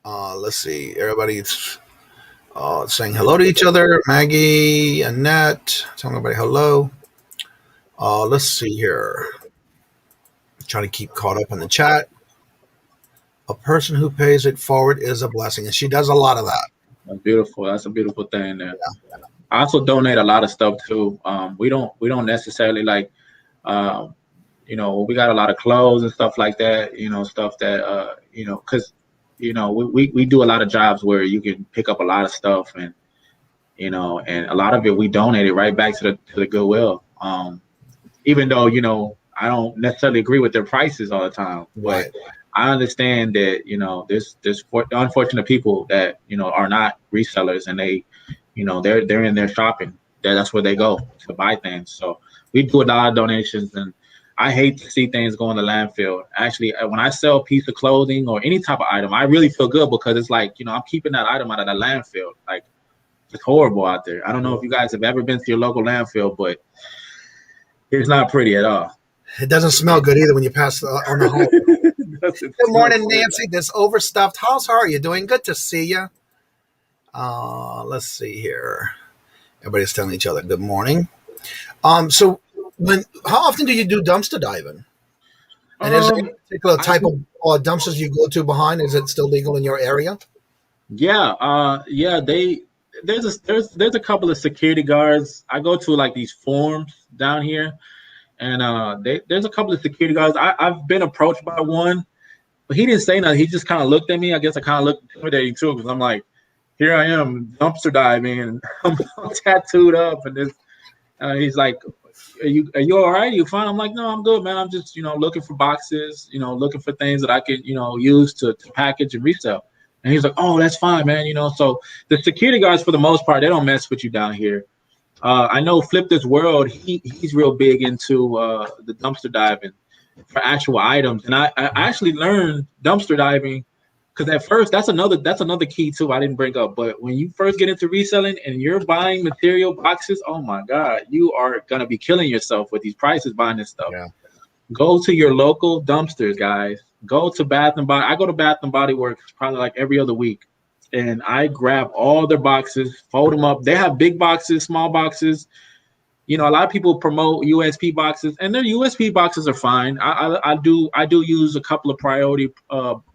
Let's see. Everybody's saying hello to each other. Maggie, Annette, telling everybody hello. Let's see here. Trying to keep caught up in the chat. A person who pays it forward is a blessing, and she does a lot of that. That's beautiful. That's a beautiful thing there. Yeah. I also donate a lot of stuff too. We don't necessarily like, we got a lot of clothes and stuff like that. Stuff that because we do a lot of jobs where you can pick up a lot of stuff, and and a lot of it we donate it right back to the Goodwill. Even though I don't necessarily agree with their prices all the time, but I understand that there's unfortunate people that are not resellers, and they they're in there shopping. That's where they go to buy things. So we do a lot of donations, and I hate to see things go in the landfill. Actually, when I sell a piece of clothing or any type of item, I really feel good because it's like I'm keeping that item out of the landfill. Like, it's horrible out there. I don't know if you guys have ever been to your local landfill, but it's not pretty at all. It doesn't smell good either when you pass on the home. Good morning, Nancy. This overstuffed house. How are you doing? Good to see you. Let's see here. Everybody's telling each other good morning. So how often do you do dumpster diving? And is there a particular type of dumpsters you go to behind? Is it still legal in your area? Yeah. There's a couple of security guards. I go to like these forums down here, and there's a couple of security guards. I've been approached by one, but he didn't say nothing. He just kind of looked at me. I guess I kind of looked intimidating too, because I'm like, here I am dumpster diving, and I'm tattooed up, and this. He's like, are you all right? Are you fine? I'm like, no, I'm good, man. I'm just looking for boxes, looking for things that I can use to package and resell. And he's like, oh, that's fine, man. So the security guards, for the most part, they don't mess with you down here. I know Flip This World, he's real big into the dumpster diving for actual items. And I actually learned dumpster diving because at first, that's another key too I didn't bring up. But when you first get into reselling and you're buying material boxes, oh my God, you are going to be killing yourself with these prices buying this stuff. Yeah. Go to your local dumpsters, guys. Go to Bath and Body. I go to Bath and Body Works probably like every other week, and I grab all their boxes, fold them up. They have big boxes, small boxes. A lot of people promote USP boxes, and their USP boxes are fine. I do use a couple of priority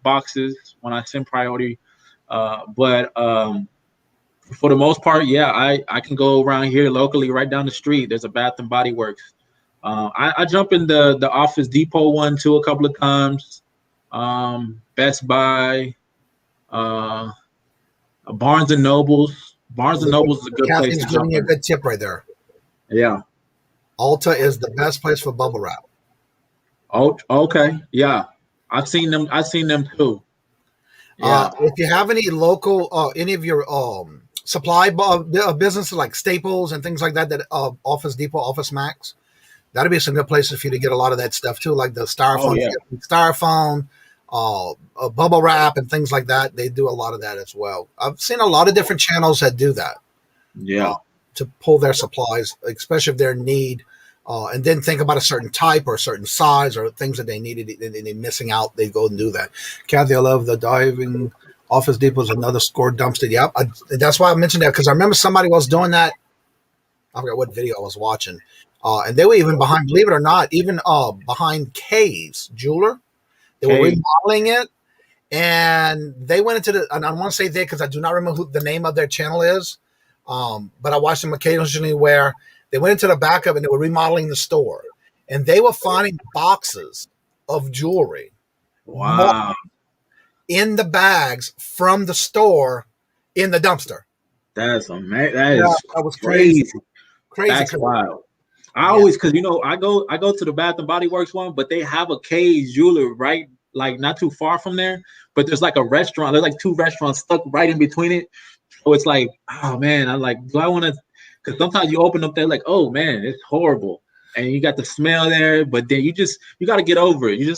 boxes when I send priority, but for the most part, yeah, I can go around here locally, right down the street. There's a Bath and Body Works. I jump in the Office Depot one too a couple of times. Best Buy, Barnes and Nobles. Barnes and Nobles is a good place to jump. Giving you a good tip right there. Yeah. Ulta is the best place for bubble wrap. Oh, okay. Yeah. I've seen them too. Yeah. If you have any local, any of your supply businesses like Staples and things like that Office Depot, Office Max, that'd be some good places for you to get a lot of that stuff too, like the styrofoam, bubble wrap and things like that. They do a lot of that as well. I've seen a lot of different channels that do that. Yeah. To pull their supplies, especially if they're in need, and then think about a certain type or a certain size or things that they needed and they're missing out. They go and do that. Kathy, I love the diving Office Depot is another score dumpster. Yep, that's why I mentioned that because I remember somebody was doing that. I forgot what video I was watching, and they were even behind. Believe it or not, even behind Kay's jeweler. They were remodeling it, and they went into the. And I want to say they because I do not remember who the name of their channel is, but I watched them occasionally where they went into the back of it and they were remodeling the store, and they were finding boxes of jewelry. Wow. In the bags from the store in the dumpster. That's amazing. That was crazy. That's wild. I always, because I go to the Bath and Body Works one, but they have a K's jeweler right, like not too far from there. But there's like a restaurant. There's like 2 restaurants stuck right in between it. So it's like, oh man, I'm like, do I want to? Because sometimes you open up there like, oh man, it's horrible, and you got the smell there. But then you got to get over it. You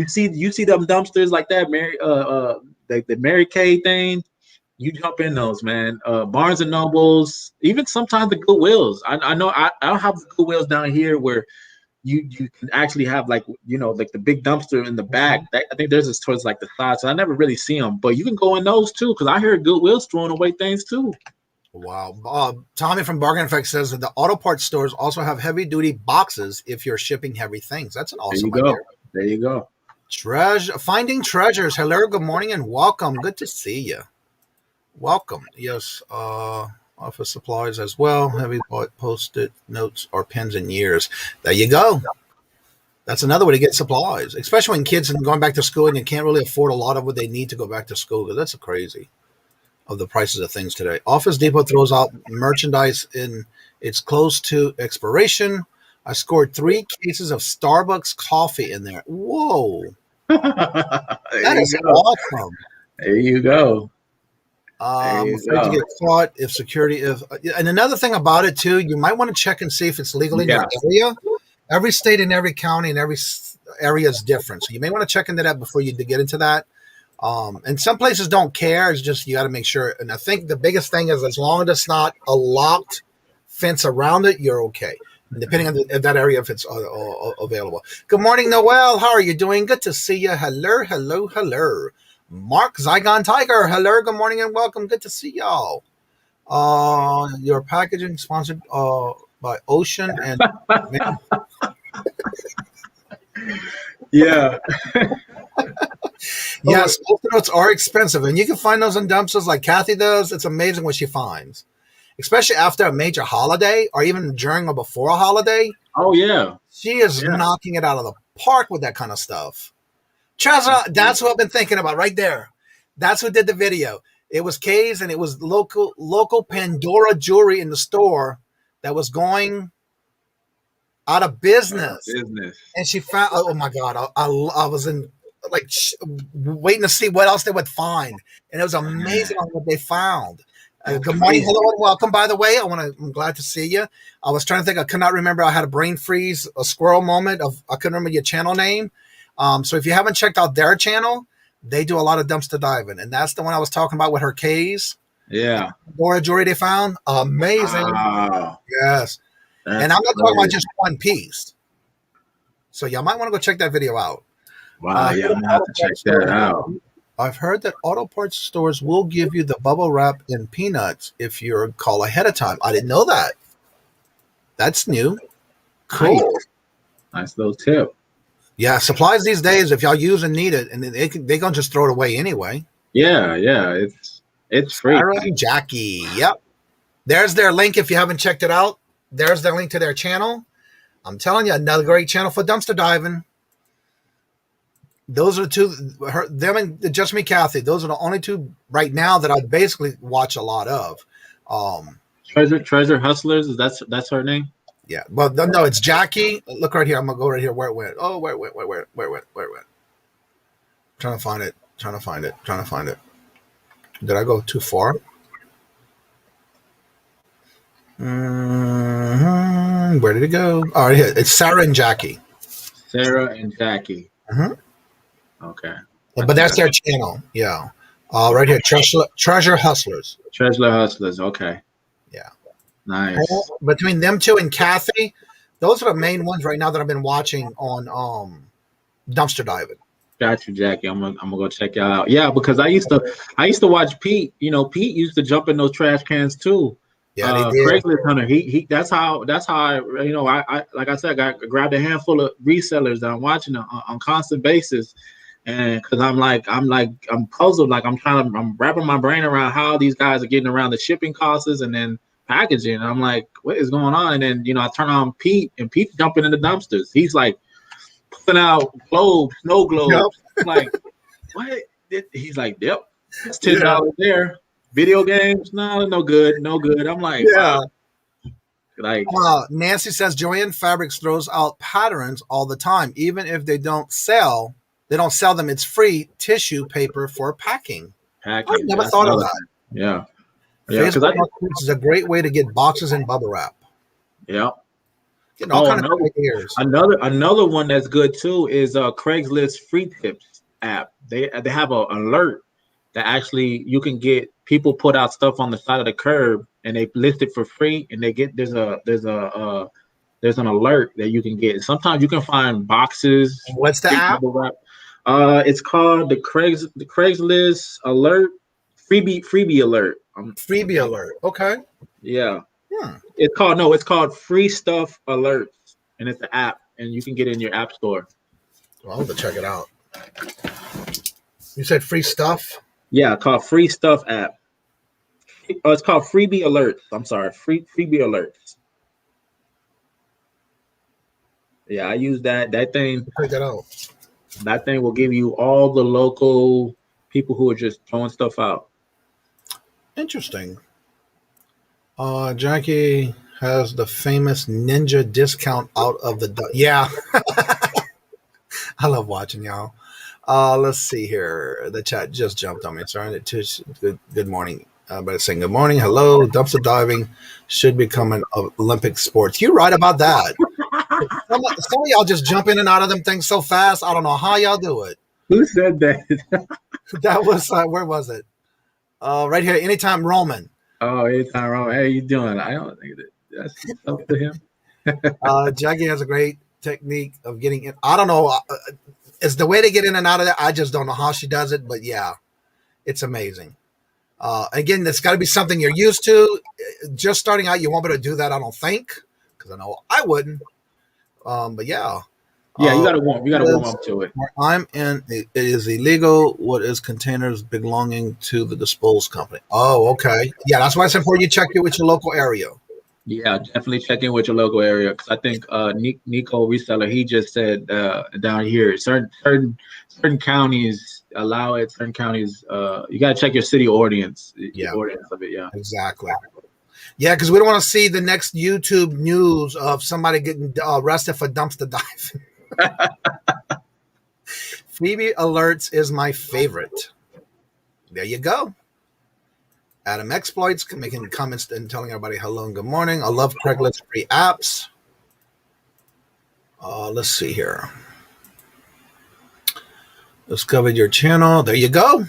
see them dumpsters like that, the Mary Kay thing. You jump in those, man. Barnes and Nobles, even sometimes the Goodwills. I know I don't have the Goodwills down here where you can actually have like the big dumpster in the back. I think there's this towards like the side, so I never really see them. But you can go in those too, because I hear Goodwill's throwing away things too. Wow. Tommy from Bargain Effect says that the auto parts stores also have heavy duty boxes if you're shipping heavy things. That's an awesome idea. There you go. Finding treasures. Hello, good morning, and welcome. Good to see you. Welcome. Yes, office supplies as well. Heavy post-it notes or pens in years. There you go. That's another way to get supplies, especially when kids are going back to school and you can't really afford a lot of what they need to go back to school, because that's crazy of the prices of things today. Office Depot throws out merchandise in it's close to expiration. I scored 3 cases of Starbucks coffee in there. Whoa. That is awesome. There you go. Afraid to get caught if security and another thing about it too, you might want to check and see if it's legal in your area. Every state and every county and every area is different, so you may want to check into that before you get into that. And some places don't care. It's just you got to make sure. And I think the biggest thing is as long as it's not a locked fence around it, you're okay. Depending on that area, if it's available. Good morning, Noel. How are you doing? Good to see you. Hello. Mark Zygon Tiger. Hello. Good morning and welcome. Good to see y'all. Your packaging sponsored by Ocean and yeah. Yes, notes are expensive, and you can find those in dumpsters like Kathy does. It's amazing what she finds, especially after a major holiday or even during or before a holiday. Oh yeah, she is knocking it out of the park with that kind of stuff. Chazza, that's what I've been thinking about right there. That's who did the video. It was Kay's, and it was local Pandora jewelry in the store that was going out of business. And she found, oh my God, I was in waiting to see what else they would find. And it was amazing on what they found. Good morning, hello, and welcome. By the way, I'm glad to see you. I was trying to think. I could not remember. I had a brain freeze, a squirrel moment I couldn't remember your channel name. So if you haven't checked out their channel, they do a lot of dumpster diving, and that's the one I was talking about with her K's. Yeah, Pandora jewelry they found, amazing. Wow. Yes, and I'm not talking about just one piece. So y'all might want to go check that video out. Wow, yeah, I'm gonna have to check that out. I've heard that auto parts stores will give you the bubble wrap in peanuts if you call ahead of time. I didn't know that. That's new. Cool. Nice little tip. Yeah, supplies these days, if y'all use and need it, and they're going to just throw it away anyway. Yeah, it's free. Aaron Jackie, yep. There's their link if you haven't checked it out. There's their link to their channel. I'm telling you, another great channel for dumpster diving. Those are the two, them and Just Me Kathy. Those are the only two right now that I basically watch a lot of. Treasure Hustlers, that's her name? Yeah, but no, it's Jackie. Look right here. I'm gonna go right here. Where it went? Oh, where it went? Trying to find it. Did I go too far? Where did it go? Oh, right here. It's Sarah and Jackie. Mm-hmm. Okay. But that's their channel. Yeah. Right here. Treasure Hustlers. Okay. Yeah. Nice. Between them two and Kathy, those are the main ones right now that I've been watching on dumpster diving. Got you, Jackie. I'm gonna go check y'all out. Yeah, because I used to watch Pete. You know, Pete used to jump in those trash cans too. Yeah, they did. Craigslist hunter. He that's how I, you know, I like I said, I grabbed a handful of resellers that I'm watching on constant basis, and because I'm puzzled, like I'm wrapping my brain around how these guys are getting around the shipping costs and then packaging. And I'm like, what is going on? And then, you know, I turn on Pete, and Pete's jumping in the dumpsters. He's like pulling out globes, snow globes. Yep. I'm like, what? He's like, yep, it's $10 there. Video games, no good. I'm like, Yeah. wow. Like, Nancy says Joanne Fabrics throws out patterns all the time, even if they don't sell them. It's free tissue paper for packing. I never thought of that. Yeah. Facebook is a great way to get boxes and bubble wrap. Yeah. Getting all kind of ideas. Another one that's good too is Craigslist Free Tips app. They have an alert that actually you can get people put out stuff on the side of the curb and they list it for free, and they get there's an alert that you can get. Sometimes you can find boxes. What's the app? It's called the Craigslist Alert freebie alert. Freebie alert. Okay. Yeah. It's called Free Stuff Alerts, and it's an app, and you can get it in your app store. Well, I'll have to check it out. You said free stuff? Yeah, called Free Stuff app. It's called Freebie Alerts. I'm sorry, Freebie Alerts. Yeah, I use that thing. Check that out. That thing will give you all the local people who are just throwing stuff out. Interesting. Jackie has the famous ninja discount out of the... Yeah. I love watching y'all. Let's see here. The chat just jumped on me. Sorry. Good morning. But saying good morning. Hello. Dumpster diving should become an Olympic sport. You're right about that. Some of y'all just jump in and out of them things so fast. I don't know how y'all do it. Who said that? That was, where was it? Right here. Anytime Roman. Oh, Anytime Roman. Hey, you doing? I don't think that's up to him. Jackie has a great technique of getting in. I don't know. It's the way to get in and out of that. I just don't know how she does it, but yeah, it's amazing. Again, it's got to be something you're used to. Just starting out, you won't be able to do that, I don't think, because I know I wouldn't. But yeah. Yeah, you gotta warm up to it. Where I'm in, it is illegal. What is containers belonging to the disposal company? Oh, okay. Yeah, that's why it's important you check it with your local area. Yeah, definitely check in with your local area, because I think Nico Reseller, he just said down here certain counties allow it. Certain counties, you gotta check your city ordinance. Yeah, ordinance of it. Yeah, exactly. Yeah, because we don't want to see the next YouTube news of somebody getting arrested for dumpster diving. Phoebe Alerts is my favorite. There you go. Adam Exploits making comments and telling everybody hello and good morning. I love Craigslist free apps. Let's see here. Discovered your channel. There you go. And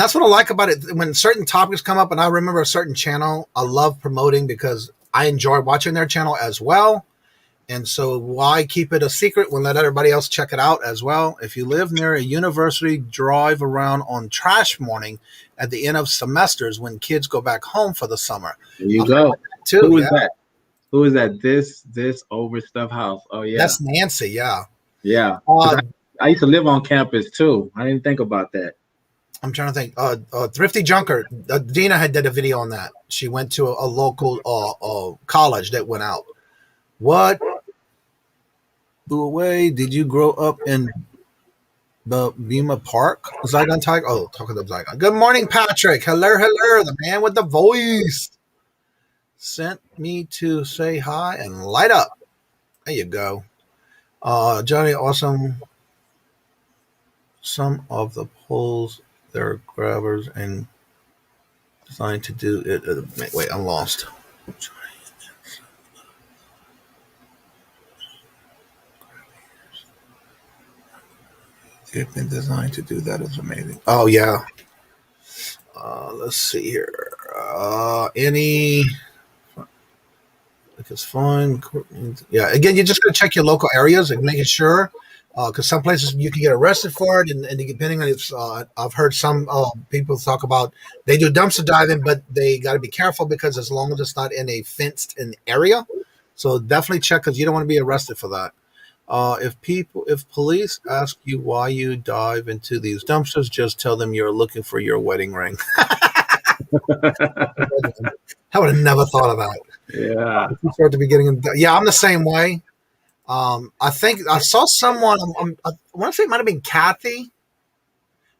that's what I like about it. When certain topics come up and I remember a certain channel, I love promoting because I enjoy watching their channel as well. And so why keep it a secret when let everybody else check it out as well? If you live near a university, drive around on trash morning at the end of semesters when kids go back home for the summer. There you go. Too. Who is that? Who is that? This over stuff house. Oh yeah. That's Nancy. Yeah. Yeah. I used to live on campus too. I didn't think about that. I'm trying to think. Thrifty Junker. Dina had did a video on that. She went to a local college that went out. What? Away? Did you grow up in the Bema Park? Zygon Tiger. Oh, talk of the Zygon. Good morning, Patrick. Hello, the man with the voice. Sent me to say hi and light up. There you go. Johnny, awesome. Some of the polls, they're grabbers and designed to do it. Wait, I'm lost. They've been designed to do that. Is amazing. Oh yeah. Let's see here. If it's fun. Yeah. Again, you're just gonna check your local areas and making sure because some places you can get arrested for it, and depending on if I've heard some people talk about they do dumpster diving, but they got to be careful because as long as it's not in a fenced-in area, so definitely check because you don't want to be arrested for that. If police ask you why you dive into these dumpsters, just tell them you're looking for your wedding ring. I would have never thought of that. Yeah. Start the beginning. Yeah, I'm the same way. I think I saw someone. I want to say it might have been Kathy.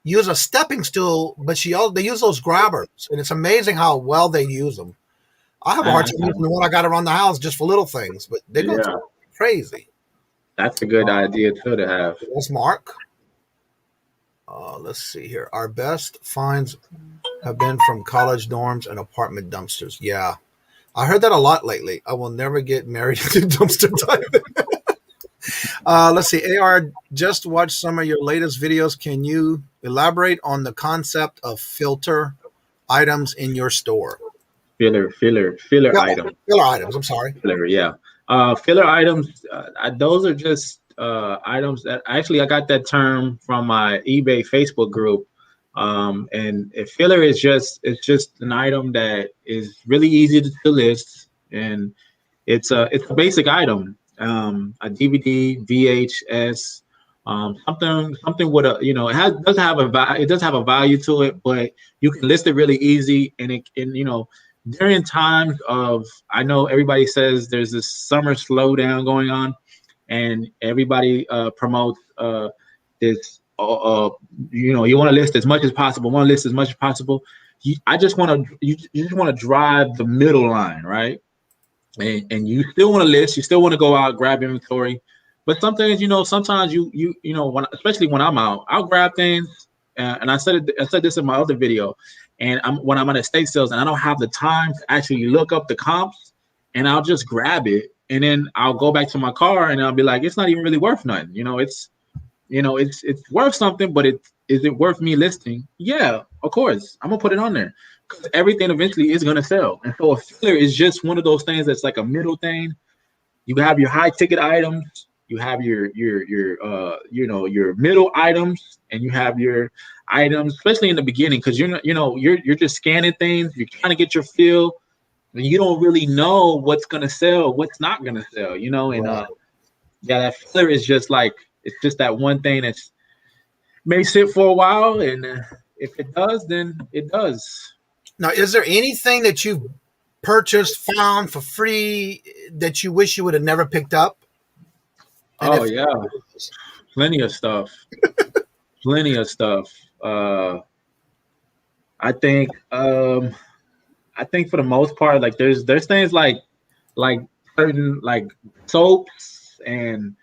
Use a stepping stool, but they use those grabbers, and it's amazing how well they use them. I have a hard time using the one I got around the house just for little things, but they go crazy. That's a good idea too to have. That's Mark. Let's see here. Our best finds have been from college dorms and apartment dumpsters. Yeah. I heard that a lot lately. I will never get married to dumpster diving. Let's see. AR, just watched some of your latest videos. Can you elaborate on the concept of filter items in your store? Filler items. Filler items. I'm sorry. Filler, yeah. Filler items. Those are just items that actually I got that term from my eBay Facebook group. And a filler is just an item that is really easy to list, and it's a basic item. A DVD, VHS, something with a it does have a value to it, but you can list it really easy, and during times of, I know everybody says there's this summer slowdown going on, and everybody promotes this. You want to list as much as possible. You just want to drive the middle line, right? And you still want to list. You still want to go out, grab inventory. But sometimes especially when I'm out, I'll grab things. And I said this in my other video. And when I'm at estate sales and I don't have the time to actually look up the comps, and I'll just grab it, and then I'll go back to my car and I'll be like, it's not even really worth nothing. It's worth something, but is it worth me listing? Yeah, of course. I'm gonna put it on there because everything eventually is gonna sell. And so a filler is just one of those things that's like a middle thing. You have your high ticket items, you have your middle items, and you have your items, especially in the beginning, because you're just scanning things, you're trying to get your feel, and you don't really know what's gonna sell, what's not gonna sell, and that filler is just like, it's just that one thing that may sit for a while, and if it does, then it does. Now, is there anything that you've purchased, found for free that you wish you would have never picked up? And yeah, plenty of stuff. Plenty of stuff. I think for the most part, like there's things like certain like soaps and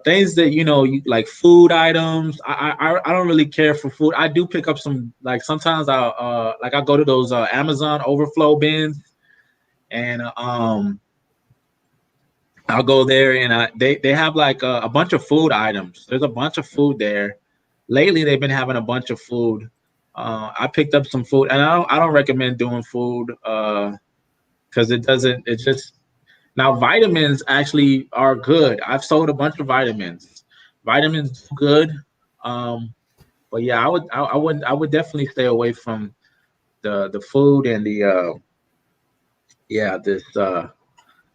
things that you like food items. I don't really care for food. I do pick up some, like sometimes I'll go to those Amazon overflow bins, and I'll go there, and they have like a bunch of food items. There's a bunch of food there. Lately they've been having a bunch of food. I picked up some food, and I don't recommend doing food because it just. Now, vitamins actually are good. I've sold a bunch of vitamins. Vitamins are good. But yeah, I would definitely stay away from the food and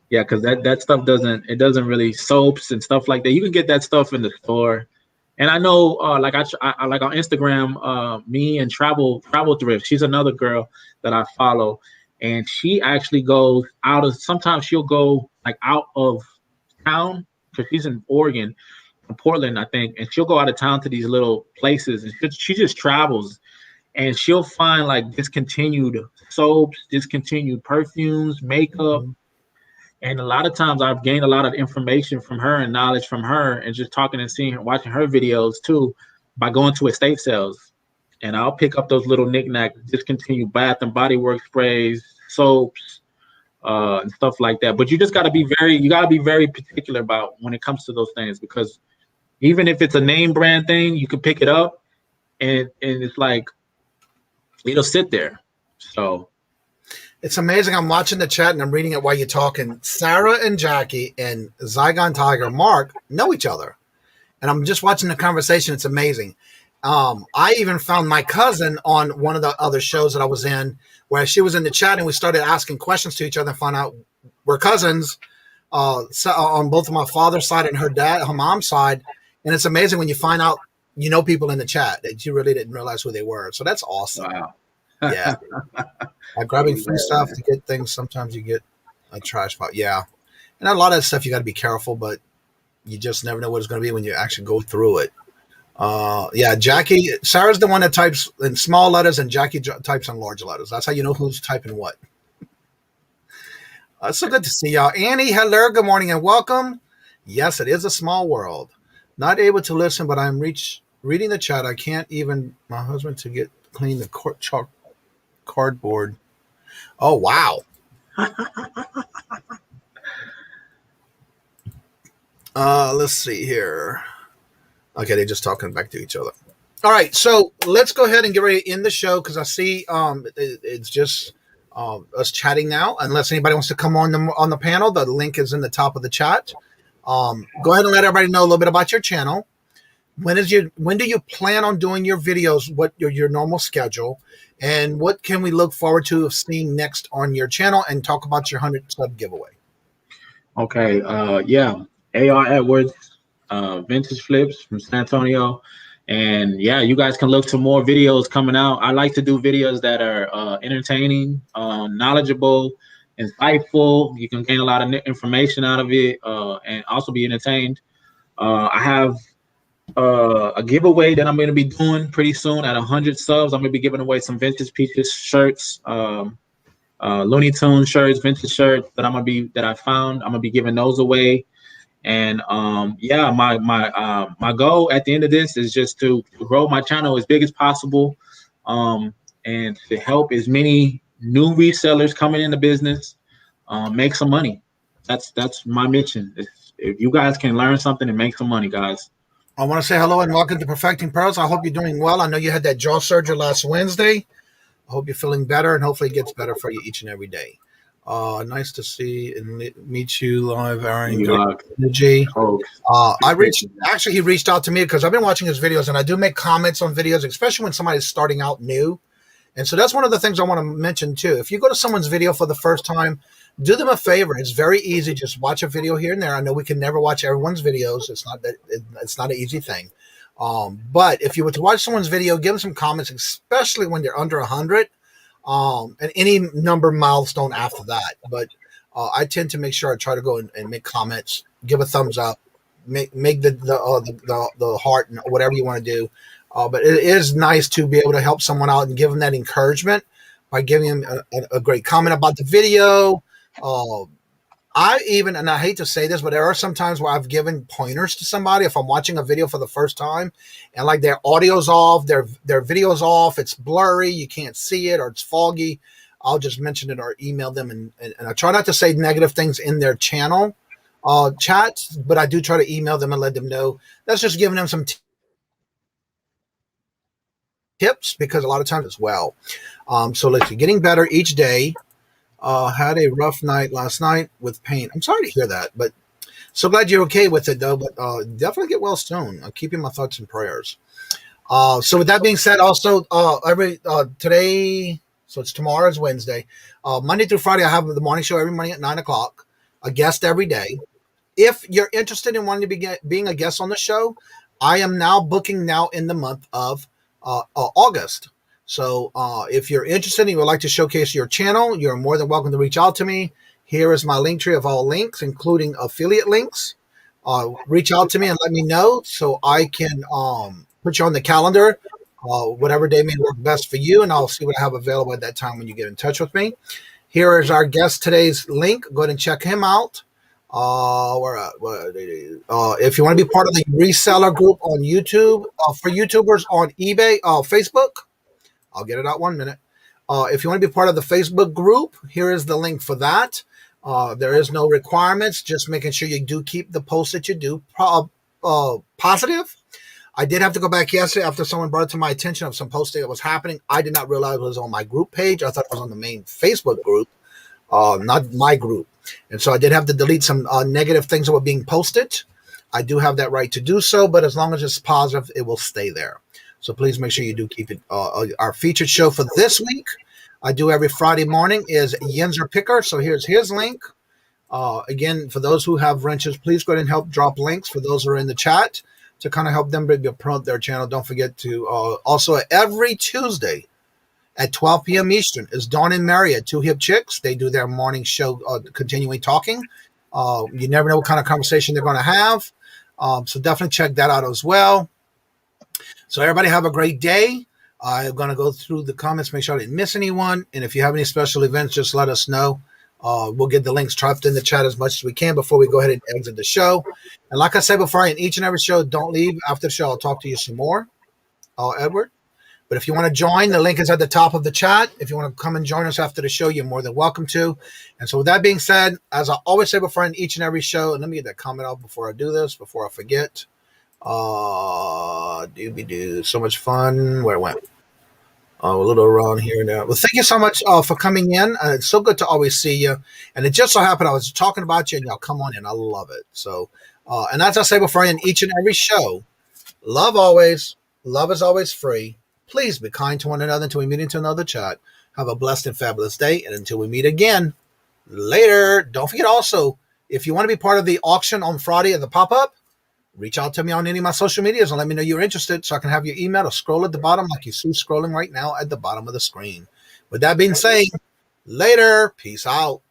because that stuff doesn't really, soaps and stuff like that. You can get that stuff in the store. And I know like I like on Instagram, me and Travel Thrift. She's another girl that I follow. And she actually goes sometimes she'll go like out of town, because she's in Oregon, in Portland, I think. And she'll go out of town to these little places, and she just travels, and she'll find like discontinued soaps, discontinued perfumes, makeup. And a lot of times I've gained a lot of information from her and knowledge from her, and just talking and seeing her, watching her videos too, by going to estate sales. And I'll pick up those little knickknacks, discontinued Bath and Body Works sprays, soaps, and stuff like that. But you just got to be very particular about when it comes to those things, because even if it's a name brand thing, you can pick it up, and it's like it'll sit there. So it's amazing. I'm watching the chat and I'm reading it while you're talking. Sarah and Jackie and Zygon Tiger Mark know each other. and I'm just watching the conversation. It's amazing. I even found my cousin on one of the other shows that I was in, where she was in the chat, and we started asking questions to each other and found out we're cousins on both of my father's side and her mom's side. And it's amazing when you find out people in the chat that you really didn't realize who they were. So that's awesome. Wow. Yeah. Like grabbing free stuff to get things. Sometimes you get a trash pile. Yeah. And a lot of that stuff you got to be careful, but you just never know what it's going to be when you actually go through it. Yeah, Jackie, Sarah's the one that types in small letters, and Jackie types in large letters. That's how you know who's typing what. It's so good to see y'all. Annie, hello, good morning, and welcome. Yes, it is a small world. Not able to listen, but I'm reading the chat. I can't even my husband to get clean the cardboard. Oh, wow. Let's see here. Okay, they're just talking back to each other. All right, so let's go ahead and get ready to end the show because I see it's just us chatting now. Unless anybody wants to come on the panel, the link is in the top of the chat. Go ahead and let everybody know a little bit about your channel. When do you plan on doing your videos? What your normal schedule, and what can we look forward to seeing next on your channel? And talk about your 100 sub giveaway. Okay. Yeah. AR Edwards, Vintage Flips from San Antonio. And yeah, you guys can look to more videos coming out. I like to do videos that are entertaining, knowledgeable, insightful. You can gain a lot of information out of it and also be entertained. I have a giveaway that I'm going to be doing pretty soon at 100 subs. I'm going to be giving away some Vintage Peaches shirts, Looney Tunes shirts, vintage shirts that I found. I'm going to be giving those away. And yeah, my goal at the end of this is just to grow my channel as big as possible, and to help as many new resellers coming into business make some money. That's my mission. If you guys can learn something and make some money, guys. I want to say hello and welcome to Perfecting Pearls. I hope you're doing well. I know you had that jaw surgery last Wednesday. I hope you're feeling better, and hopefully it gets better for you each and every day. Nice to see and meet you live, Aaron. Energy. He reached out to me because I've been watching his videos, and I do make comments on videos, especially when somebody's starting out new. And so that's one of the things I want to mention too. If you go to someone's video for the first time, do them a favor. It's very easy. Just watch a video here and there. I know we can never watch everyone's videos. It's not an easy thing. But if you were to watch someone's video, give them some comments, especially when they're under 100. And any number milestone after that. But I tend to make sure I try to go and make comments, give a thumbs up, make the heart and whatever you want to do. But it is nice to be able to help someone out and give them that encouragement by giving them a great comment about the video. I hate to say this, but there are some times where I've given pointers to somebody if I'm watching a video for the first time and like their audio's off, their video's off, it's blurry, you can't see it, or it's foggy. I'll just mention it or email them. And I try not to say negative things in their channel chats, but I do try to email them and let them know. That's just giving them some tips because a lot of times as well. So let's see, getting better each day. Had a rough night last night with pain. I'm sorry to hear that, but so glad you're okay with it though. But definitely get well soon. I'll keep you in my thoughts and prayers. So with that being said, also today, so it's tomorrow is Wednesday. Monday through Friday, I have the morning show every morning at 9:00. A guest every day. If you're interested in wanting to being a guest on the show, I am now booking now in the month of August. So if you're interested and you would like to showcase your channel, you're more than welcome to reach out to me. Here is my link tree of all links, including affiliate links. Reach out to me and let me know so I can put you on the calendar, whatever day may work best for you, and I'll see what I have available at that time when you get in touch with me. Here is our guest today's link. Go ahead and check him out. If you want to be part of the reseller group on YouTube, for YouTubers on eBay, Facebook, I'll get it out 1 minute. If you want to be part of the Facebook group, here is the link for that. There is no requirements, just making sure you do keep the posts that you do positive. I did have to go back yesterday after someone brought it to my attention of some posting that was happening. I did not realize it was on my group page. I thought it was on the main Facebook group, not my group. And so I did have to delete some negative things that were being posted. I do have that right to do so, but as long as it's positive, it will stay there. So please make sure you do keep it. Our featured show for this week, I do every Friday morning, is Yinzer Picker. So here's his link. Again, for those who have wrenches, please go ahead and help drop links for those who are in the chat to kind of help them promote their channel. Don't forget to also every Tuesday at 12 p.m. Eastern is Dawn and Mary at Two Hip Chicks. They do their morning show, continuing talking. You never know what kind of conversation they're going to have. So definitely check that out as well. So everybody have a great day. I'm going to go through the comments, make sure I didn't miss anyone. And if you have any special events, just let us know. We'll get the links trapped in the chat as much as we can before we go ahead and exit the show. And like I said before, in each and every show, don't leave after the show. I'll talk to you some more, Edward. But if you want to join, the link is at the top of the chat. If you want to come and join us after the show, you're more than welcome to. And so with that being said, as I always say before in each and every show, and let me get that comment out before I do this, before I forget. So much fun. Where it went? A little around here and there. Well, thank you so much for coming in. It's so good to always see you. And it just so happened I was talking about you and y'all come on in. I love it. So, and as I say before in each and every show, love always. Love is always free. Please be kind to one another until we meet into another chat. Have a blessed and fabulous day. And until we meet again, later. Don't forget also, if you want to be part of the auction on Friday at the pop-up, reach out to me on any of my social medias and let me know you're interested so I can have your email or scroll at the bottom like you see scrolling right now at the bottom of the screen. With that being said, later. Peace out.